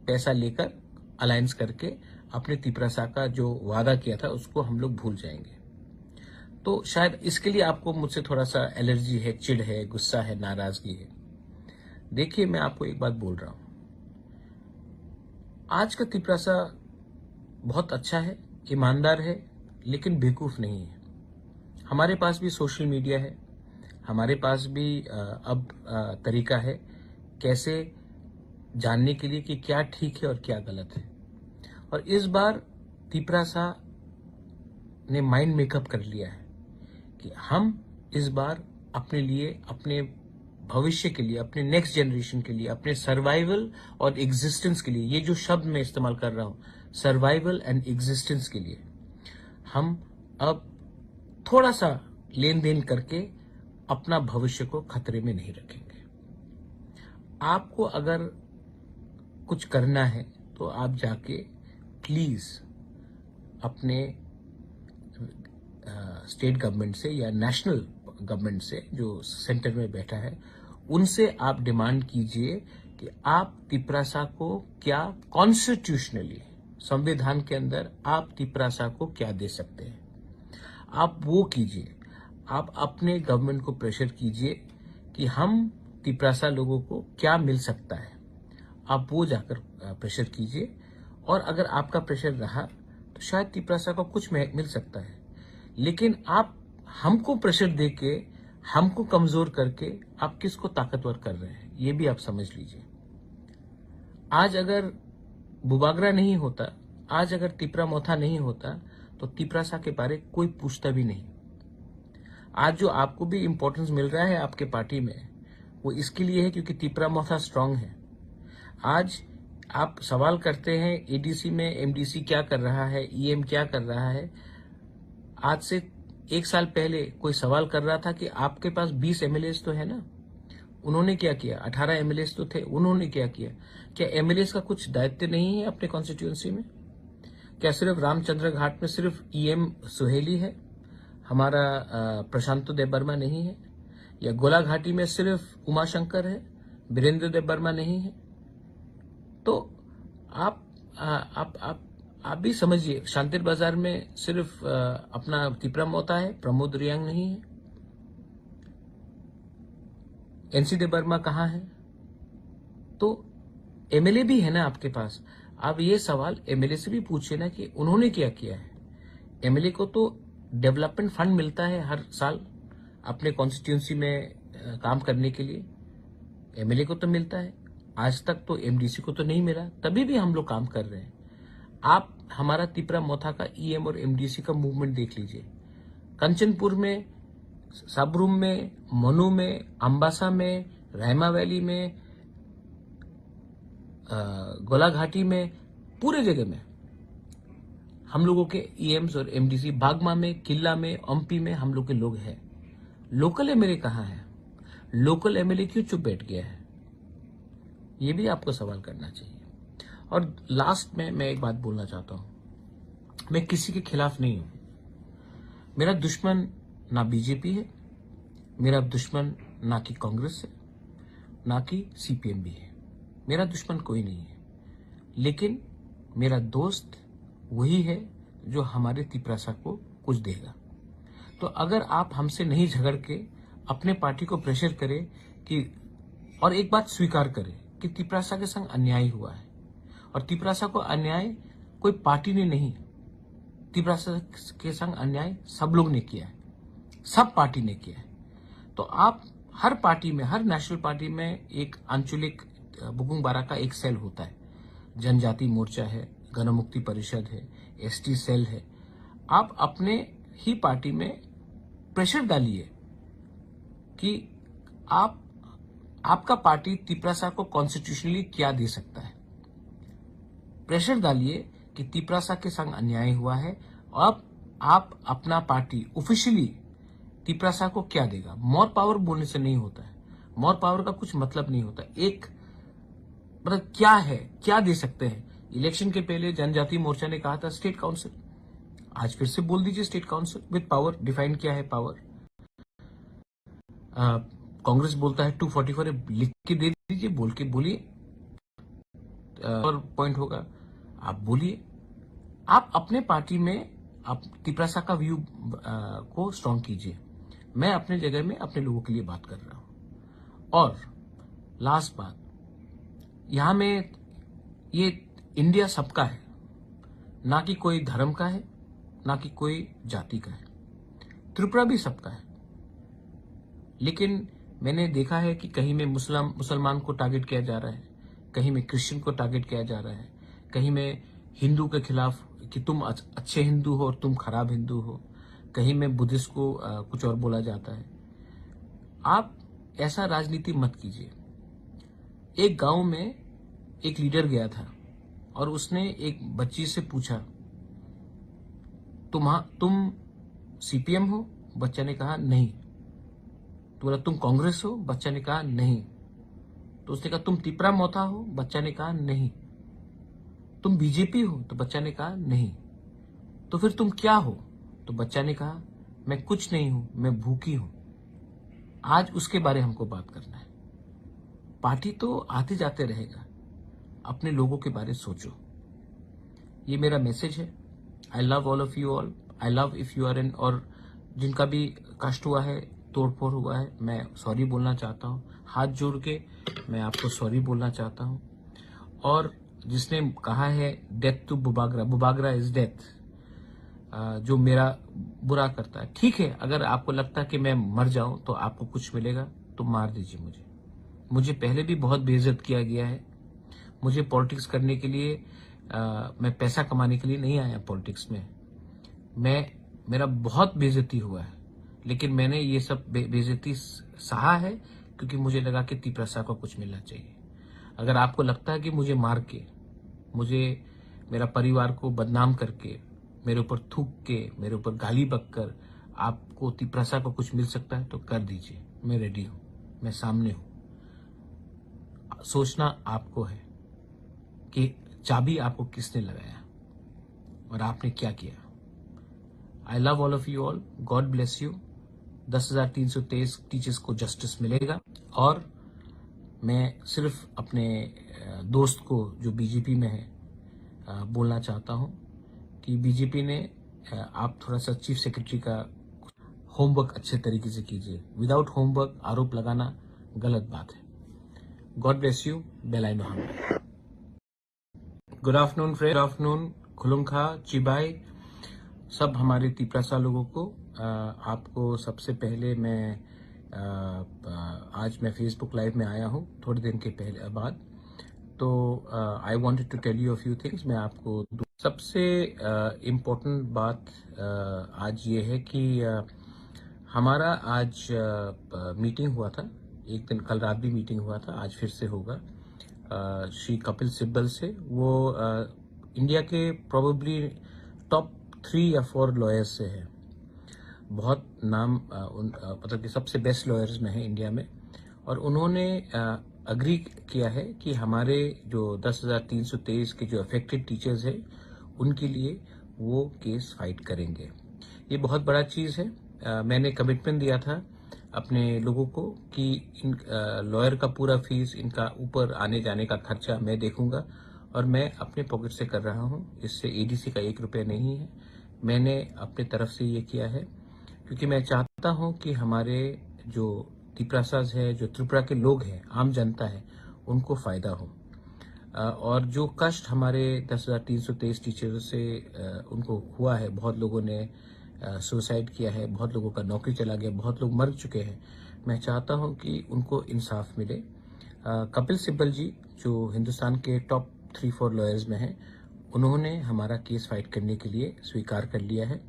पैसा लेकर अलायंस करके अपने तिपरासा का जो वादा किया था उसको हम लोग भूल जाएंगे। तो शायद इसके लिए आपको मुझसे थोड़ा सा एलर्जी है, चिढ़ है, गुस्सा है, नाराजगी है। देखिए, मैं आपको एक बात बोल रहा हूं, आज का तिपरासा बहुत अच्छा है, ईमानदार है, लेकिन बेवकूफ नहीं है। हमारे पास भी सोशल मीडिया है, हमारे पास भी अब तरीका है कैसे जानने के लिए कि क्या ठीक है और क्या गलत है। और इस बार तिपरासा ने माइंड मेकअप कर लिया है कि हम इस बार अपने लिए, अपने भविष्य के लिए, अपने नेक्स्ट जनरेशन के लिए, अपने सर्वाइवल और एग्जिस्टेंस के लिए, ये जो शब्द मैं इस्तेमाल कर रहा हूं, सर्वाइवल एंड एग्जिस्टेंस के लिए, हम अब थोड़ा सा लेन देन करके अपना भविष्य को खतरे में नहीं रखेंगे। आपको अगर कुछ करना है तो आप जाके प्लीज अपने स्टेट गवर्नमेंट से या नेशनल गवर्नमेंट से जो सेंटर में बैठा है, उनसे आप डिमांड कीजिए कि आप तिपरासा को क्या कॉन्स्टिट्यूशनली, संविधान के अंदर आप तिपरासा को क्या दे सकते हैं, आप वो कीजिए। आप अपने गवर्नमेंट को प्रेशर कीजिए कि हम तिपरासा लोगों को क्या मिल सकता है, आप वो जाकर प्रेशर कीजिए। और अगर आपका प्रेशर रहा तो शायद तिपरासा को कुछ मिल सकता है, लेकिन आप हमको प्रेशर देके, हमको कमजोर करके आप किसको ताकतवर कर रहे हैं, ये भी आप समझ लीजिए। आज अगर बुबागरा नहीं होता, आज अगर तिपरा मोथा नहीं होता, तो तिपरासा के बारे कोई पूछता भी नहीं। आज जो आपको भी इंपॉर्टेंस मिल रहा है आपके पार्टी में, वो इसके लिए है क्योंकि तिपरा मोथा स्ट्रांग है। आज आप सवाल करते हैं एडीसी में एमडीसी क्या कर रहा है, ईएम क्या कर रहा है। आज से 1 साल पहले कोई सवाल कर रहा था कि आपके पास 20 एमएलए तो है ना, उन्होंने क्या किया? 18 एमएलए तो थे, उन्होंने क्या किया? क्या एमएलए का कुछ दायित्व नहीं है अपने कॉन्स्टिट्यूएंसी में? क्या सिर्फ रामचंद्र घाट में सिर्फ ईएम सुहेली है, हमारा प्रशांत देबबर्मा नहीं है? या गोला घाटी में सिर्फ उमाशंकर है, वीरेंद्र देबबर्मा नहीं है? तो आप भी समझिए, शांतिर बाजार में सिर्फ अपना तिपरा मोता है, प्रमोद रियांग नहीं है? एनसी देबबर्मा कहाँ है? तो एमएलए भी है ना आपके पास। आप ये सवाल एमएलए से भी पूछिए ना कि उन्होंने क्या किया है। एमएलए को तो डेवलपमेंट फंड मिलता है हर साल अपने कॉन्स्टिट्यूंसी में काम करने के लिए, एमएलए को तो मिलता है। आज तक तो एमडीसी को तो नहीं मिला, तभी भी हम लोग काम कर रहे हैं। आप हमारा तिपरा मोथा का ईएम और एमडीसी का मूवमेंट देख लीजिए। कंचनपुर में, सबरूम में, मनु में, अंबासा में, रहमा वैली में, गोला घाटी में, पूरे जगह में हम लोगों के ईएम्स और एमडीसी, बागमा में, किला में, ओम्पी में हम लोग के लोग हैं। लोकल एमएलए कहाँ है? लोकल एमएलए क्यों चुप बैठ गया है? ये भी आपको सवाल करना चाहिए। और लास्ट में मैं एक बात बोलना चाहता हूं, मैं किसी के खिलाफ नहीं हूं। मेरा दुश्मन ना बीजेपी है, मेरा दुश्मन ना कि कांग्रेस है, ना कि सीपीएम भी है। मेरा दुश्मन कोई नहीं है, लेकिन मेरा दोस्त वही है जो हमारे तिपरासा को कुछ देगा। तो अगर आप हमसे नहीं झगड़ के अपने पार्टी को प्रेशर करें कि, और एक बात स्वीकार करें कि तिपरासा के संग अन्याय हुआ है, और तिपरासा को अन्याय कोई पार्टी ने नहीं, तिपरासा के संग अन्याय सब लोग ने किया है, सब पार्टी ने किया है। तो आप हर पार्टी में, हर नेशनल पार्टी में एक आंचलिक बुकुंग बारा का एक सेल होता है, जनजाति मोर्चा है, गण मुक्ति परिषद है, एसटी सेल है। आप अपने ही पार्टी में प्रेशर डालिए कि आपका पार्टी तिपरासा को कॉन्स्टिट्यूशनली क्या दे सकता है। प्रेशर डालिए कि तिपरासा के संग अन्याय हुआ है, अब आप अपना पार्टी ऑफिशियली तिपरासा को क्या देगा। मोर पावर बोलने से नहीं होता है, मोर पावर का कुछ मतलब नहीं होता। एक मतलब क्या है, क्या दे सकते हैं। इलेक्शन के पहले जनजाति मोर्चा ने कहा था स्टेट काउंसिल, आज फिर से बोल दीजिए state council with power. Define क्या है पावर? कांग्रेस बोलता है 244 लिख के दे दीजिए, बोल के बोलिए, और पॉइंट होगा, आप बोलिए। आप अपने पार्टी में आप तिपरासा का व्यू को स्ट्रांग कीजिए। मैं अपने जगह में अपने लोगों के लिए बात कर रहा हूं। और लास्ट बात, यहां में ये इंडिया सबका है, ना कि कोई धर्म का है, ना कि कोई जाति का है। त्रिपुरा भी सबका है। लेकिन मैंने देखा है कि कहीं में मुसलमान को टारगेट किया जा रहा है, कहीं में क्रिश्चियन को टारगेट किया जा रहा है, कहीं में हिंदू के खिलाफ कि तुम अच्छे हिंदू हो और तुम खराब हिंदू हो, कहीं में बुद्धिस्ट को कुछ और बोला जाता है। आप ऐसा राजनीति मत कीजिए। एक गांव में एक लीडर गया था और उसने एक बच्ची से पूछा, तुम सीपीएम हो? बच्चा ने कहा नहीं। तो बोला तुम कांग्रेस हो? बच्चा ने कहा नहीं। तो उसने कहा तुम तिपरा मोथा हो? बच्चा ने कहा नहीं। तुम बीजेपी हो? तो बच्चा ने कहा नहीं। तो फिर तुम क्या हो? तो बच्चा ने कहा मैं कुछ नहीं हूं, मैं भूखी हूं। आज उसके बारे हमको बात करना है। पार्टी तो आते जाते रहेगा, अपने लोगों के बारे सोचो। ये मेरा मैसेज है। I love all of you all. I love if you are in, और जिनका भी कष्ट हुआ है, तोड़फोड़ हुआ है, मैं सॉरी बोलना चाहता हूँ। हाथ जोड़ के मैं आपको सॉरी बोलना चाहता हूँ। और जिसने कहा है डेथ टू बुबागरा, बुबागरा इज डेथ, जो मेरा बुरा करता है, ठीक है, अगर आपको लगता है कि मैं मर जाऊं तो आपको कुछ मिलेगा तो मार दीजिए मुझे पहले भी बहुत बेइज्जत किया गया है। मुझे पॉलिटिक्स करने के लिए मैं पैसा कमाने के लिए नहीं आया पॉलिटिक्स में। मेरा बहुत बेइज्जती हुआ है, लेकिन मैंने ये सब बेइज्जती सहा है क्योंकि मुझे लगा कि तिपरसा को कुछ मिलना चाहिए। अगर आपको लगता है कि मुझे मार के, मुझे मेरा परिवार को बदनाम करके, मेरे ऊपर थूक के, मेरे ऊपर गाली बककर आपको तिपरसा को कुछ मिल सकता है तो कर दीजिए। मैं रेडी हूं, मैं सामने हूं। सोचना आपको है कि चाबी आपको किसने लगाया और आपने क्या किया। आई love all of you all. God bless you. 10,323 teachers को जस्टिस मिलेगा। और मैं सिर्फ अपने दोस्त को जो बीजेपी में है बोलना चाहता हूं कि बीजेपी ने आप थोड़ा सा चीफ सेक्रेटरी का होमवर्क अच्छे तरीके से कीजिए। विदाउट होमवर्क आरोप लगाना गलत बात है। God bless you. Belai Mohammad. Good afternoon friend, good afternoon खुलुंखा चिबाई, सब हमारे तिपरासा लोगों को। आपको सबसे पहले मैं आज मैं फेसबुक लाइव में आया हूँ थोड़े दिन के पहले बाद। तो I wanted to tell you a few things. मैं आपको सबसे इम्पोर्टेंट बात आज ये है कि हमारा आज मीटिंग हुआ था। एक दिन कल रात भी मीटिंग हुआ था, आज फिर से होगा श्री कपिल सिब्बल से। वो इंडिया के प्रोबेबली टॉप 3 या 4 लॉयर्स से है। बहुत नाम मतलब कि सबसे बेस्ट लॉयर्स में है इंडिया में। और उन्होंने अग्री किया है कि हमारे जो 10,323 के जो अफेक्टेड टीचर्स हैं उनके लिए वो केस फाइट करेंगे। ये बहुत बड़ा चीज़ है। मैंने कमिटमेंट दिया था अपने लोगों को कि इन लॉयर का पूरा फीस, इनका ऊपर आने जाने का खर्चा मैं देखूंगा, और मैं अपने पॉकेट से कर रहा हूं। इससे एडीसी का 1 रुपया नहीं है। मैंने अपने तरफ से ये किया है क्योंकि मैं चाहता हूं कि हमारे जो तिपरासाज है, जो त्रिपुरा के लोग हैं, आम जनता है, उनको फायदा हो। और जो कष्ट हमारे 10,323 टीचरों से उनको हुआ है, बहुत लोगों ने सुसाइड किया है, बहुत लोगों का नौकरी चला गया, बहुत लोग मर चुके हैं, मैं चाहता हूं कि उनको इंसाफ मिले। कपिल सिब्बल जी जो हिंदुस्तान के टॉप 3-4 लॉयर्स में हैं, उन्होंने हमारा केस फाइट करने के लिए स्वीकार कर लिया है।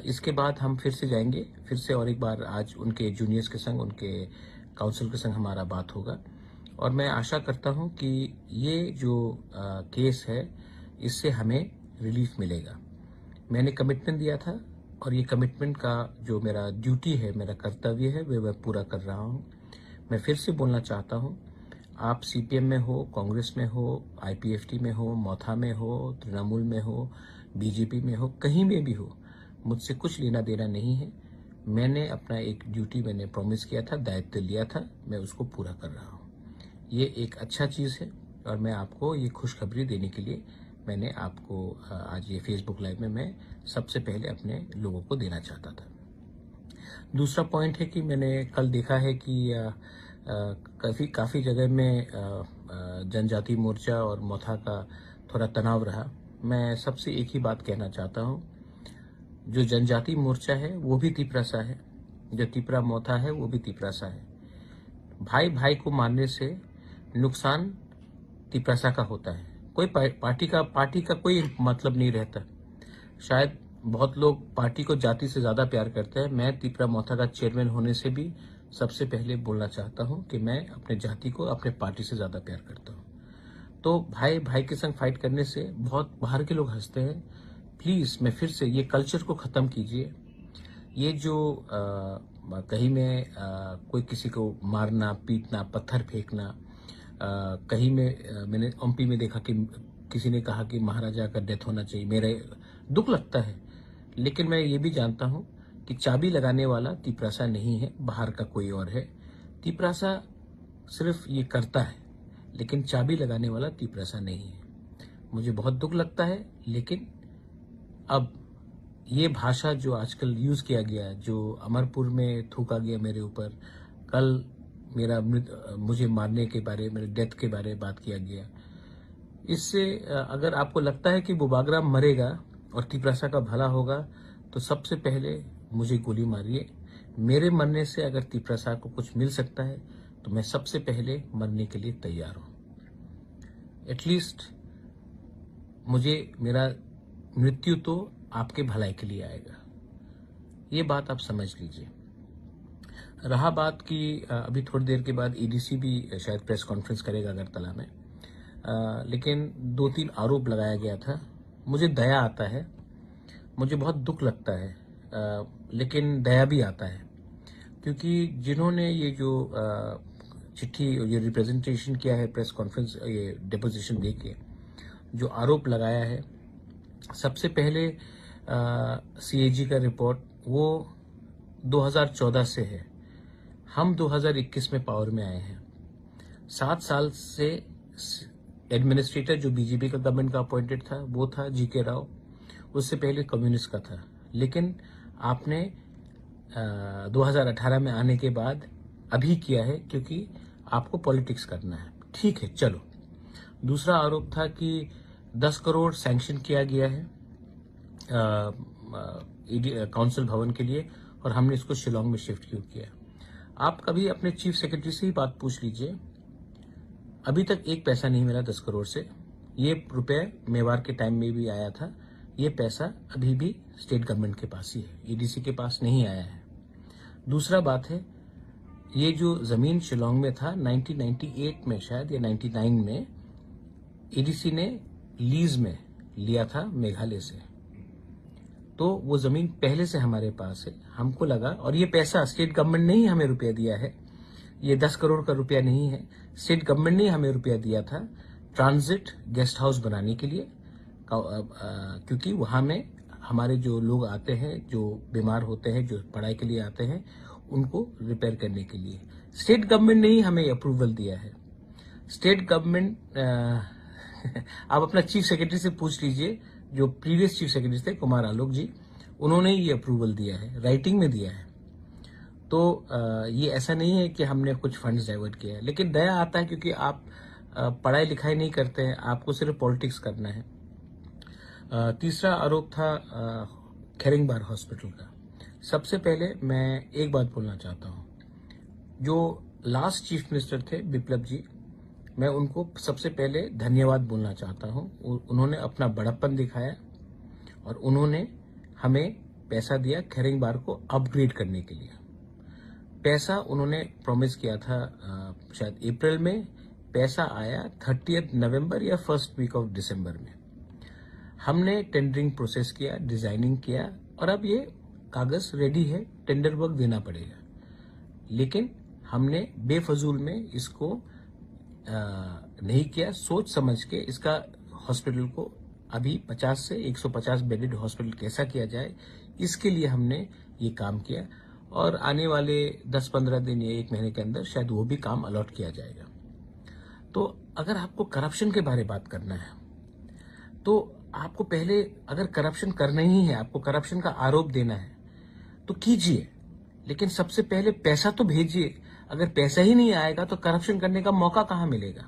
इसके बाद हम फिर से जाएंगे, फिर से और एक बार आज उनके जूनियर्स के संग, उनके काउंसिल के संग हमारा बात होगा। और मैं आशा करता हूं कि ये जो केस है इससे हमें रिलीफ मिलेगा। मैंने कमिटमेंट दिया था और ये कमिटमेंट का जो मेरा ड्यूटी है, मेरा कर्तव्य है, वे मैं पूरा कर रहा हूं। मैं फिर से बोलना चाहता हूं, आप सीपीएम में हो, कांग्रेस में हो, आईपीएफटी में हो, मोथा में हो, तृणमूल में हो, बीजेपी में हो, कहीं में भी हो, मुझसे कुछ लेना देना नहीं है। मैंने अपना एक ड्यूटी मैंने प्रॉमिस किया था, दायित्व लिया था, मैं उसको पूरा कर रहा हूँ। ये एक अच्छा चीज़ है और मैं आपको ये खुशखबरी देने के लिए मैंने आपको आज ये फेसबुक लाइव में मैं सबसे पहले अपने लोगों को देना चाहता था। दूसरा पॉइंट है कि मैंने कल देखा है कि काफ़ी जगह में जनजाति मोर्चा और मोथा का थोड़ा तनाव रहा। मैं सबसे एक ही बात कहना चाहता हूँ, जो जनजाति मोर्चा है वो भी तिपरासा है, जो तिपरा मोथा है वो भी तिपरासा है। भाई भाई को मारने से नुकसान तिपरासा का होता है। कोई पार्टी का कोई मतलब नहीं रहता। शायद बहुत लोग पार्टी को जाति से ज्यादा प्यार करते हैं। मैं तिपरा मोथा का चेयरमैन होने से भी सबसे पहले बोलना चाहता हूं कि मैं अपने जाति को अपने पार्टी से ज्यादा प्यार करता हूं। तो भाई भाई के संग फाइट करने से बहुत बाहर के लोग हंसते हैं। प्लीज मैं फिर से ये कल्चर को खत्म कीजिए। ये जो कहीं में कोई किसी को मारना, पीटना, पत्थर फेंकना, कहीं में मैंने एमपी में देखा कि किसी ने कहा कि महाराजा का डेथ होना चाहिए। मेरे दुख लगता है, लेकिन मैं ये भी जानता हूं कि चाबी लगाने वाला तिपरासा नहीं है, बाहर का कोई और है। तिपरासा सिर्फ ये करता है, लेकिन चाबी लगाने वाला तिपरासा नहीं है। मुझे बहुत दुख लगता है, लेकिन अब ये भाषा जो आजकल यूज किया गया, जो अमरपुर में थूका गया मेरे ऊपर, कल मेरा मुझे मारने के बारे, मेरे डेथ के बारे बात किया गया, इससे अगर आपको लगता है कि बुबाग्राम मरेगा और तिपरासा का भला होगा, तो सबसे पहले मुझे गोली मारिए। मेरे मरने से अगर तिपरासा को कुछ मिल सकता है, तो मैं सबसे पहले मरने के लिए तैयार हूं। एटलीस्ट मुझे मेरा मृत्यु तो आपके भलाई के लिए आएगा। ये बात आप समझ लीजिए। रहा बात की अभी थोड़ी देर के बाद ईडीसी भी शायद प्रेस कॉन्फ्रेंस करेगा अगरतला में, लेकिन 2-3 आरोप लगाया गया था। मुझे दया आता है, मुझे बहुत दुख लगता है, लेकिन दया भी आता है, क्योंकि जिन्होंने ये जो चिट्ठी, ये रिप्रेजेंटेशन किया है, प्रेस कॉन्फ्रेंस, ये डिपोजिशन दे के जो आरोप लगाया है, सबसे पहले सीएजी का रिपोर्ट वो 2014 से है। हम 2021 में पावर में आए हैं। 7 साल से एडमिनिस्ट्रेटर जो बीजेपी का गवर्नमेंट का अपॉइंटेड था वो था जीके राव, उससे पहले कम्युनिस्ट का था। लेकिन आपने 2018 में आने के बाद अभी किया है, क्योंकि आपको पॉलिटिक्स करना है। ठीक है, चलो। दूसरा आरोप था कि 10 करोड़ सैंक्शन किया गया है काउंसिल भवन के लिए, और हमने इसको शिलोंग में शिफ्ट क्यों किया। आप कभी अपने चीफ सेक्रेटरी से ही बात पूछ लीजिए। अभी तक एक पैसा नहीं मिला 10 करोड़ से। ये रुपए मेवाड़ के टाइम में भी आया था। ये पैसा अभी भी स्टेट गवर्नमेंट के पास ही है, ईडीसी के पास नहीं आया है। दूसरा बात है, ये जो जमीन शिलोंग में था 1998 में शायद या 99 में ईडीसी ने लीज में लिया था मेघालय से, तो वो जमीन पहले से हमारे पास है। हमको लगा, और ये पैसा स्टेट गवर्नमेंट ने ही हमें रुपया दिया है, ये 10 करोड़ का रुपया नहीं है। स्टेट गवर्नमेंट ने हमें रुपया दिया था ट्रांजिट गेस्ट हाउस बनाने के लिए, क्योंकि वहां में हमारे जो लोग आते हैं, जो बीमार होते हैं, जो पढ़ाई के लिए आते हैं, उनको रिपेयर करने के लिए स्टेट गवर्नमेंट ने ही हमें अप्रूवल दिया है। स्टेट गवर्नमेंट आप अपना चीफ सेक्रेटरी से पूछ लीजिए, जो प्रीवियस चीफ सेक्रेटरी थे कुमार आलोक जी, उन्होंने ही ये अप्रूवल दिया है, राइटिंग में दिया है। तो ये ऐसा नहीं है कि हमने कुछ फंड्स डाइवर्ट किया है, लेकिन दया आता है, क्योंकि आप पढ़ाई लिखाई नहीं करते हैं, आपको सिर्फ पॉलिटिक्स करना है। तीसरा आरोप था खेरिंगबार हॉस्पिटल का। सबसे पहले मैं एक बात बोलना चाहता हूं, जो लास्ट चीफ मिनिस्टर थे बिप्लब जी, मैं उनको सबसे पहले धन्यवाद बोलना चाहता हूं। उन्होंने अपना बड़प्पन दिखाया और उन्होंने हमें पैसा दिया खेरिंगबार को अपग्रेड करने के लिए। पैसा उन्होंने प्रॉमिस किया था शायद अप्रैल में, पैसा आया 30 नवंबर या फर्स्ट वीक ऑफ दिसंबर में। हमने टेंडरिंग प्रोसेस किया, डिजाइनिंग किया, और अब ये कागज रेडी है, टेंडर वर्क देना पड़ेगा। लेकिन हमने बेफजूल में इसको नहीं किया, सोच समझ के इसका हॉस्पिटल को अभी 50 से 150 बेडेड हॉस्पिटल कैसा किया जाए, इसके लिए हमने ये काम किया, और आने वाले 10-15 दिन या 1 महीने के अंदर शायद वो भी काम अलॉट किया जाएगा। तो अगर आपको करप्शन के बारे में बात करना है, तो आपको पहले, अगर करप्शन करना ही है, आपको करप्शन का आरोप देना है, तो कीजिए, लेकिन सबसे पहले पैसा तो भेजिए। अगर पैसा ही नहीं आएगा तो करप्शन करने का मौका कहां मिलेगा?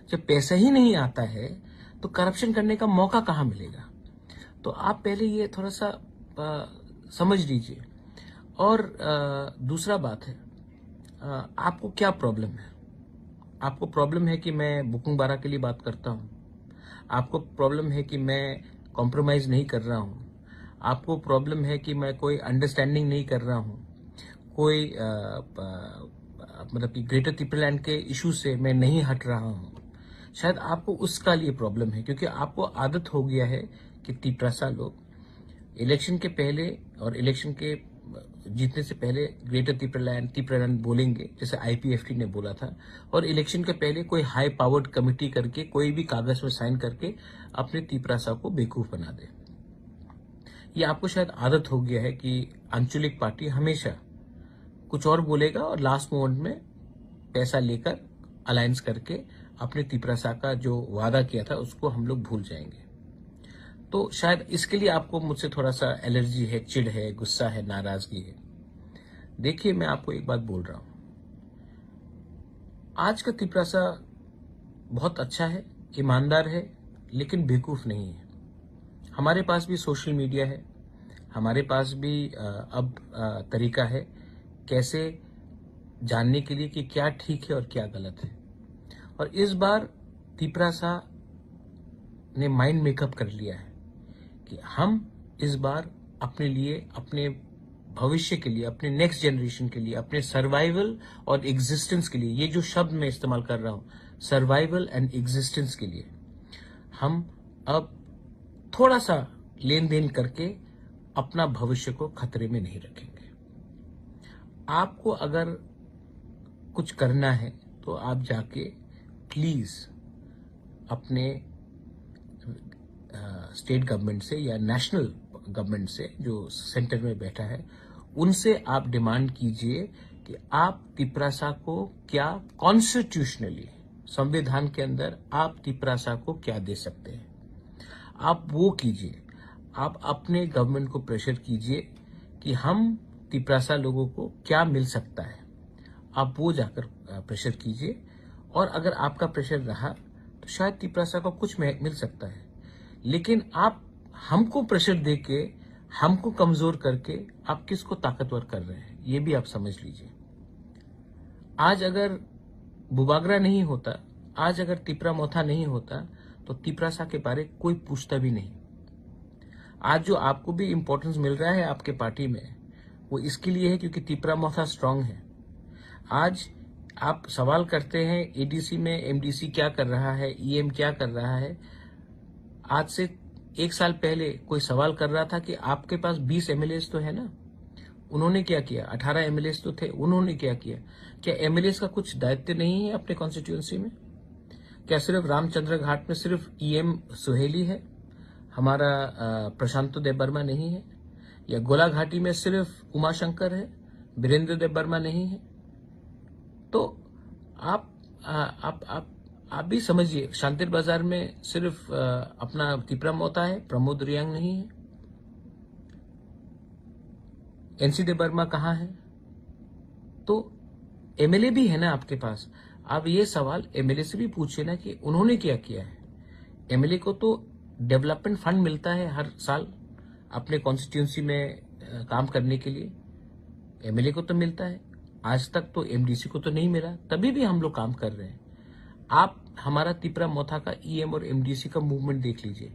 जब पैसा ही नहीं आता है तो करप्शन करने का मौका कहां मिलेगा? तो आप पहले ये थोड़ा सा समझ लीजिए। और दूसरा बात है, आपको क्या प्रॉब्लम है? आपको प्रॉब्लम है कि मैं बुकुंग बारा के लिए बात करता हूँ? आपको प्रॉब्लम है कि मैं कॉम्प्रोमाइज़ नहीं कर रहा हूँ? आपको प्रॉब्लम है कि मैं कोई अंडरस्टैंडिंग नहीं कर रहा हूँ? कोई मतलब कि ग्रेटर त्रिपुरालैंड के इशू से मैं नहीं हट रहा हूँ? शायद आपको उसका लिए प्रॉब्लम है, क्योंकि आपको आदत हो गया है कि तिपरासा लोग इलेक्शन के पहले और इलेक्शन के जीतने से पहले ग्रेटर त्रिपुरालैंड बोलेंगे, जैसे आईपीएफटी ने बोला था, और इलेक्शन के पहले कोई हाई पावर्ड कमिटी करके कोई भी कागज में साइन करके अपने तिपरासा को बेवकूफ बना दे। ये आपको शायद आदत हो गया है कि आंचलिक पार्टी हमेशा कुछ और बोलेगा और लास्ट मोमेंट में पैसा लेकर अलायंस करके अपने तिपरासा का जो वादा किया था उसको हम लोग भूल जाएंगे। तो शायद इसके लिए आपको मुझसे थोड़ा सा एलर्जी है, चिढ़ है, गुस्सा है, नाराजगी है। देखिए, मैं आपको एक बात बोल रहा हूं, आज का तिपरासा बहुत अच्छा है, ईमानदार है, लेकिन बेवकूफ नहीं है। हमारे पास भी सोशल मीडिया है, हमारे पास भी अब तरीका है कैसे जानने के लिए कि क्या ठीक है और क्या गलत है। और इस बार तिपरासा ने माइंड मेकअप कर लिया है कि हम इस बार अपने लिए, अपने भविष्य के लिए, अपने नेक्स्ट जनरेशन के लिए, अपने सर्वाइवल और एग्जिस्टेंस के लिए, ये जो शब्द मैं इस्तेमाल कर रहा हूं, सर्वाइवल एंड एग्जिस्टेंस के लिए, हम अब थोड़ा सा लेन देन करके अपना भविष्य को खतरे में नहीं रखेंगे। आपको अगर कुछ करना है तो आप जाके प्लीज अपने स्टेट गवर्नमेंट से या नेशनल गवर्नमेंट से जो सेंटर में बैठा है, उनसे आप डिमांड कीजिए कि आप तिपरासा को क्या कॉन्स्टिट्यूशनली, संविधान के अंदर आप तिपरासा को क्या दे सकते हैं, आप वो कीजिए। आप अपने गवर्नमेंट को प्रेशर कीजिए कि हम तिपरासा लोगों को क्या मिल सकता है, आप वो जाकर प्रेशर कीजिए। और अगर आपका प्रेशर रहा तो शायद तिपरासा को कुछ मिल सकता है, लेकिन आप हमको प्रेशर देके, हमको कमजोर करके आप किसको ताकतवर कर रहे हैं, ये भी आप समझ लीजिए। आज अगर बुबागरा नहीं होता, आज अगर तिपरा मोथा नहीं होता, तो तिपरासा के बारे कोई पूछता भी नहीं। आज जो आपको भी इंपॉर्टेंस मिल रहा है आपके पार्टी में, वो इसके लिए है क्योंकि तिपरा मोथा स्ट्रांग है। आज आप सवाल करते हैं एडीसी में एमडीसी क्या कर रहा है, ईएम क्या कर रहा है। आज से 1 साल पहले कोई सवाल कर रहा था कि आपके पास 20 एमएलएस तो है ना, उन्होंने क्या किया? 18 एमएलएस तो थे, उन्होंने क्या किया? क्या एमएलएस का कुछ दायित्व नहीं है अपने कॉन्स्टिट्यूएंसी में? क्या सिर्फ रामचंद्र घाट में सिर्फ ईएम सुहेली है, हमारा प्रशांत देबबर्मा नहीं है? या गोला घाटी में सिर्फ उमाशंकर है, वीरेंद्र देबबर्मा नहीं है? तो आप भी समझिए, शांतिर बाजार में सिर्फ अपना तिपरा मोता है, प्रमोद रियांग नहीं है। एनसी देबबर्मा कहाँ है? तो एमएलए भी है ना आपके पास। आप ये सवाल एमएलए से भी पूछिए ना कि उन्होंने क्या किया है। एमएलए को तो डेवलपमेंट फंड मिलता है हर साल अपने कॉन्स्टिट्यूंसी में काम करने के लिए, एमएलए को तो मिलता है। आज तक तो एमडीसी को तो नहीं मिला, तभी भी हम लोग काम कर रहे हैं। आप हमारा तिपरा मोथा का ईएम और एमडीसी का मूवमेंट देख लीजिए।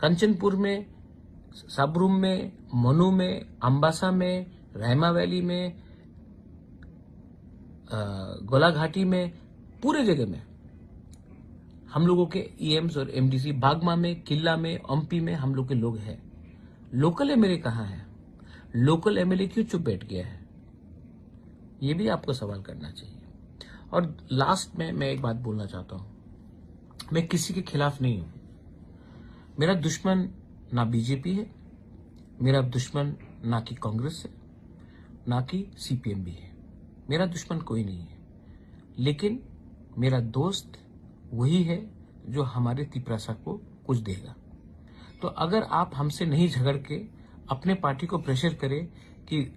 कंचनपुर में, सबरूम में, मनु में, अंबासा में, रहमा वैली में, गोला घाटी में, पूरे जगह में हम लोगों के ईएम्स और एमडीसी, बागमा में, किला में, एमपी में हम लोग के लोग हैं। लोकल एमएलए कहाँ है? लोकल एमएलए क्यों चुप बैठ गया है? ये भी आपको सवाल करना चाहिए। और लास्ट में मैं एक बात बोलना चाहता हूं, मैं किसी के खिलाफ नहीं हूं। मेरा दुश्मन ना बीजेपी है, मेरा दुश्मन ना कि कांग्रेस है, ना कि सीपीएम भी है। मेरा दुश्मन कोई नहीं है, लेकिन मेरा दोस्त वही है जो हमारे तिपरासा को कुछ देगा। तो अगर आप हमसे नहीं झगड़ के अपने पार्टी को प्रेशर करें कि,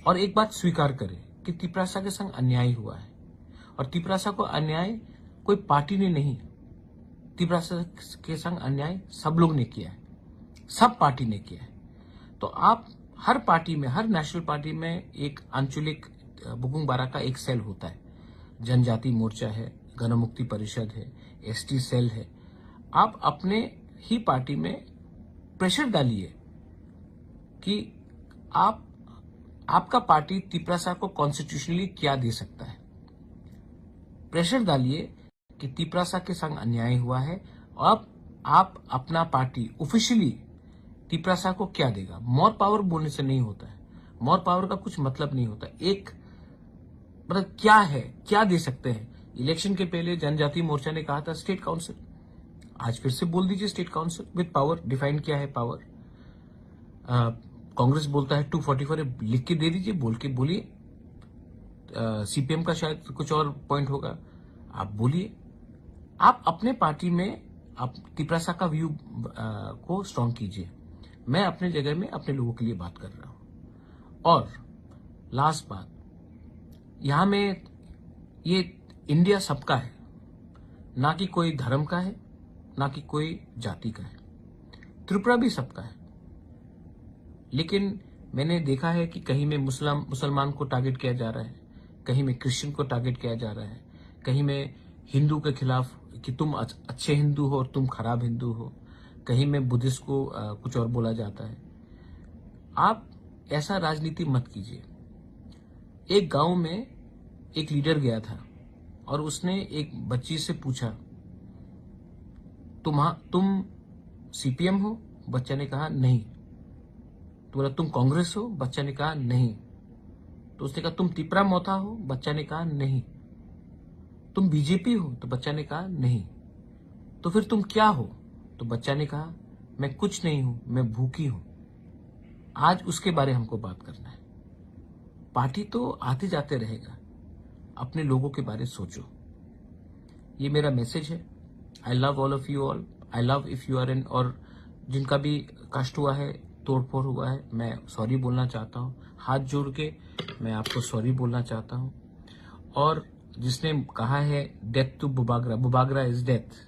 और एक बात स्वीकार करें कि तिपरासा के संग अन्याय हुआ है, और तिपरासा को अन्याय कोई पार्टी ने नहीं, तिपरासा के संग अन्याय सब लोग ने किया है, सब पार्टी ने किया है। तो आप हर पार्टी में, हर नेशनल पार्टी में एक आंचलिक बुकुंग बारा का एक सेल होता है। जनजाति मोर्चा है, गणमुक्ति परिषद है, एसटी सेल है। आप अपने ही पार्टी में प्रेशर डालिए कि आपका पार्टी तिपरासा को कॉन्स्टिट्यूशनली क्या दे सकता है। प्रेशर डालिए कि तिपरासा के संग अन्याय हुआ है, अब आप अपना पार्टी ऑफिशियली तिपरासा को क्या देगा। मोर पावर बोलने से नहीं होता है, मोर पावर का कुछ मतलब नहीं होता। एक मतलब क्या है, क्या दे सकते हैं। इलेक्शन के पहले जनजाति मोर्चा ने कहा था स्टेट काउंसिल, आज फिर से बोल दीजिए state council with power. Define क्या है पावर। कांग्रेस बोलता है 244 लिख के दे दीजिए, बोल के बोलिए। सीपीएम का शायद कुछ और पॉइंट होगा, आप बोलिए। आप अपने पार्टी में आप तिपरासा का व्यू को स्ट्रांग कीजिए। मैं अपने जगह में अपने लोगों के लिए बात कर रहा हूं। और लास्ट बात, यहां में ये इंडिया सबका है, ना कि कोई धर्म का है, ना कि कोई जाति का है। त्रिपुरा भी सबका है। लेकिन मैंने देखा है कि कहीं में मुसलमान को टारगेट किया जा रहा है, कहीं में क्रिश्चियन को टारगेट किया जा रहा है, कहीं में हिंदू के खिलाफ कि तुम अच्छे हिंदू हो और तुम खराब हिंदू हो, कहीं में बुद्धिस्ट को कुछ और बोला जाता है। आप ऐसा राजनीति मत कीजिए। एक गांव में एक लीडर गया था और उसने एक बच्ची से पूछा, तुम सीपीएम हो? बच्चा ने कहा नहीं। तो बोला तुम कांग्रेस हो? बच्चा ने कहा नहीं। तो उसने कहा तुम तिपरा मोथा हो? बच्चा ने कहा नहीं। तुम बीजेपी हो? तो बच्चा ने कहा नहीं। तो फिर तुम क्या हो? तो बच्चा ने कहा मैं कुछ नहीं हूं, मैं भूखी हूं। आज उसके बारे हमको बात करना है। पार्टी तो आते जाते रहेगा, अपने लोगों के बारे सोचो। ये मेरा मैसेज है। I love all of you all. I love if you are in, और जिनका भी कष्ट हुआ है, तोड़फोड़ हुआ है, मैं सॉरी बोलना चाहता हूँ। हाथ जोड़ के मैं आपको सॉरी बोलना चाहता हूँ। और जिसने कहा है डेथ टू बुबागरा, बुबागरा इज डेथ,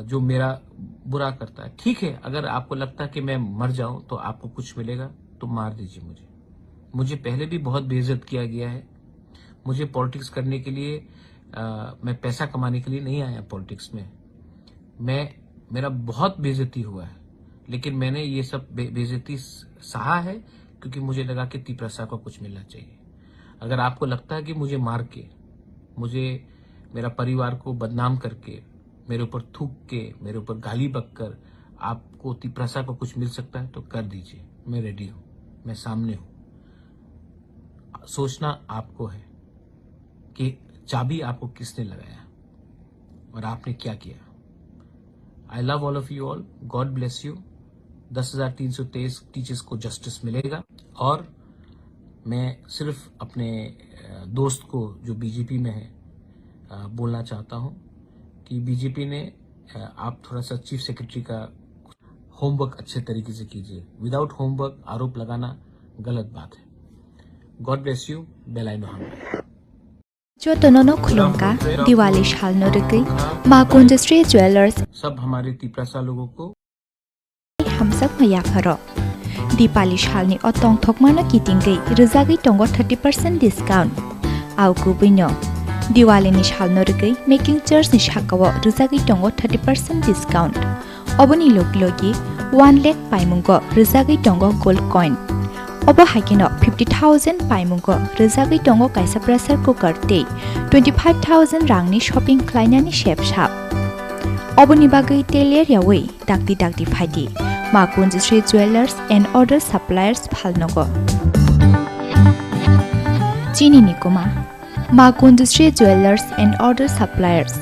जो मेरा बुरा करता है, ठीक है। अगर आपको लगता है कि मैं मर जाऊं तो आपको कुछ मिलेगा तो मार दीजिए मुझे पहले भी बहुत बेइज्जत किया गया है। मुझे पॉलिटिक्स करने के लिए मैं पैसा कमाने के लिए नहीं आया पॉलिटिक्स में। मेरा बहुत बेइज्जती हुआ है, लेकिन मैंने ये सब बेइज्जती सहा है क्योंकि मुझे लगा कि तिपरासा को कुछ मिलना चाहिए। अगर आपको लगता है कि मुझे मार के, मुझे मेरा परिवार को बदनाम करके, मेरे ऊपर थूक के, मेरे ऊपर गाली बककर आपको तिपरासा को कुछ मिल सकता है तो कर दीजिए। मैं रेडी हूं, मैं सामने हूं। सोचना आपको है कि चाबी आपको किसने लगाया और आपने क्या किया। आई love all of you all. God bless you. 10,323 teachers को जस्टिस मिलेगा। और मैं सिर्फ अपने दोस्त को जो बीजेपी में है बोलना चाहता हूं कि बीजेपी ने आप थोड़ा सा चीफ सेक्रेटरी का होमवर्क अच्छे तरीके से कीजिए। विदाउट होमवर्क आरोप लगाना गलत बात है। God bless you. Belai Mohammad. जो तनोनो खुलुमका दिवाली शालनो रगई माकुंजश्री ज्वेलर्स सब हमारे तिपरासा लोगों को हम सब मया फरो दीपाली शालनी अतंग थकमानो किटिंगई रजागई टंगो 30% डिस्काउंट आवकु बिनो दिवाली नि शालनो रगई मेकिंग चार्ज नि शाकावो रजागई टंगो 30% डिस्काउंट अबनि लोगलोगी 1 लाख पाइमुंगो रजागई टंगो गोल्ड कॉइन अब हाइकिनो 50,000 पाइमुंगो रजागई टंगो काइसा प्रेशर कुकर ते 25,000 रांगनि शॉपिंग क्लाइनानि शेप शाप अबनि बागै टेलियर यावै दागदि फाइदि Makunjashri jewellers and other suppliers फालनगो चीनी निकुमा Makunjashri jewellers and other suppliers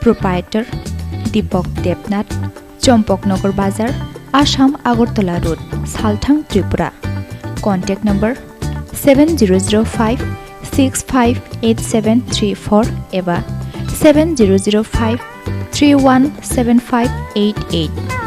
proprietor Deepak Debnath Champaknagar बाजार आसाम आगरतला रोड सालथां त्रिपुरा कॉन्टैक्ट नंबर 7005 658734 एबा 7005 317588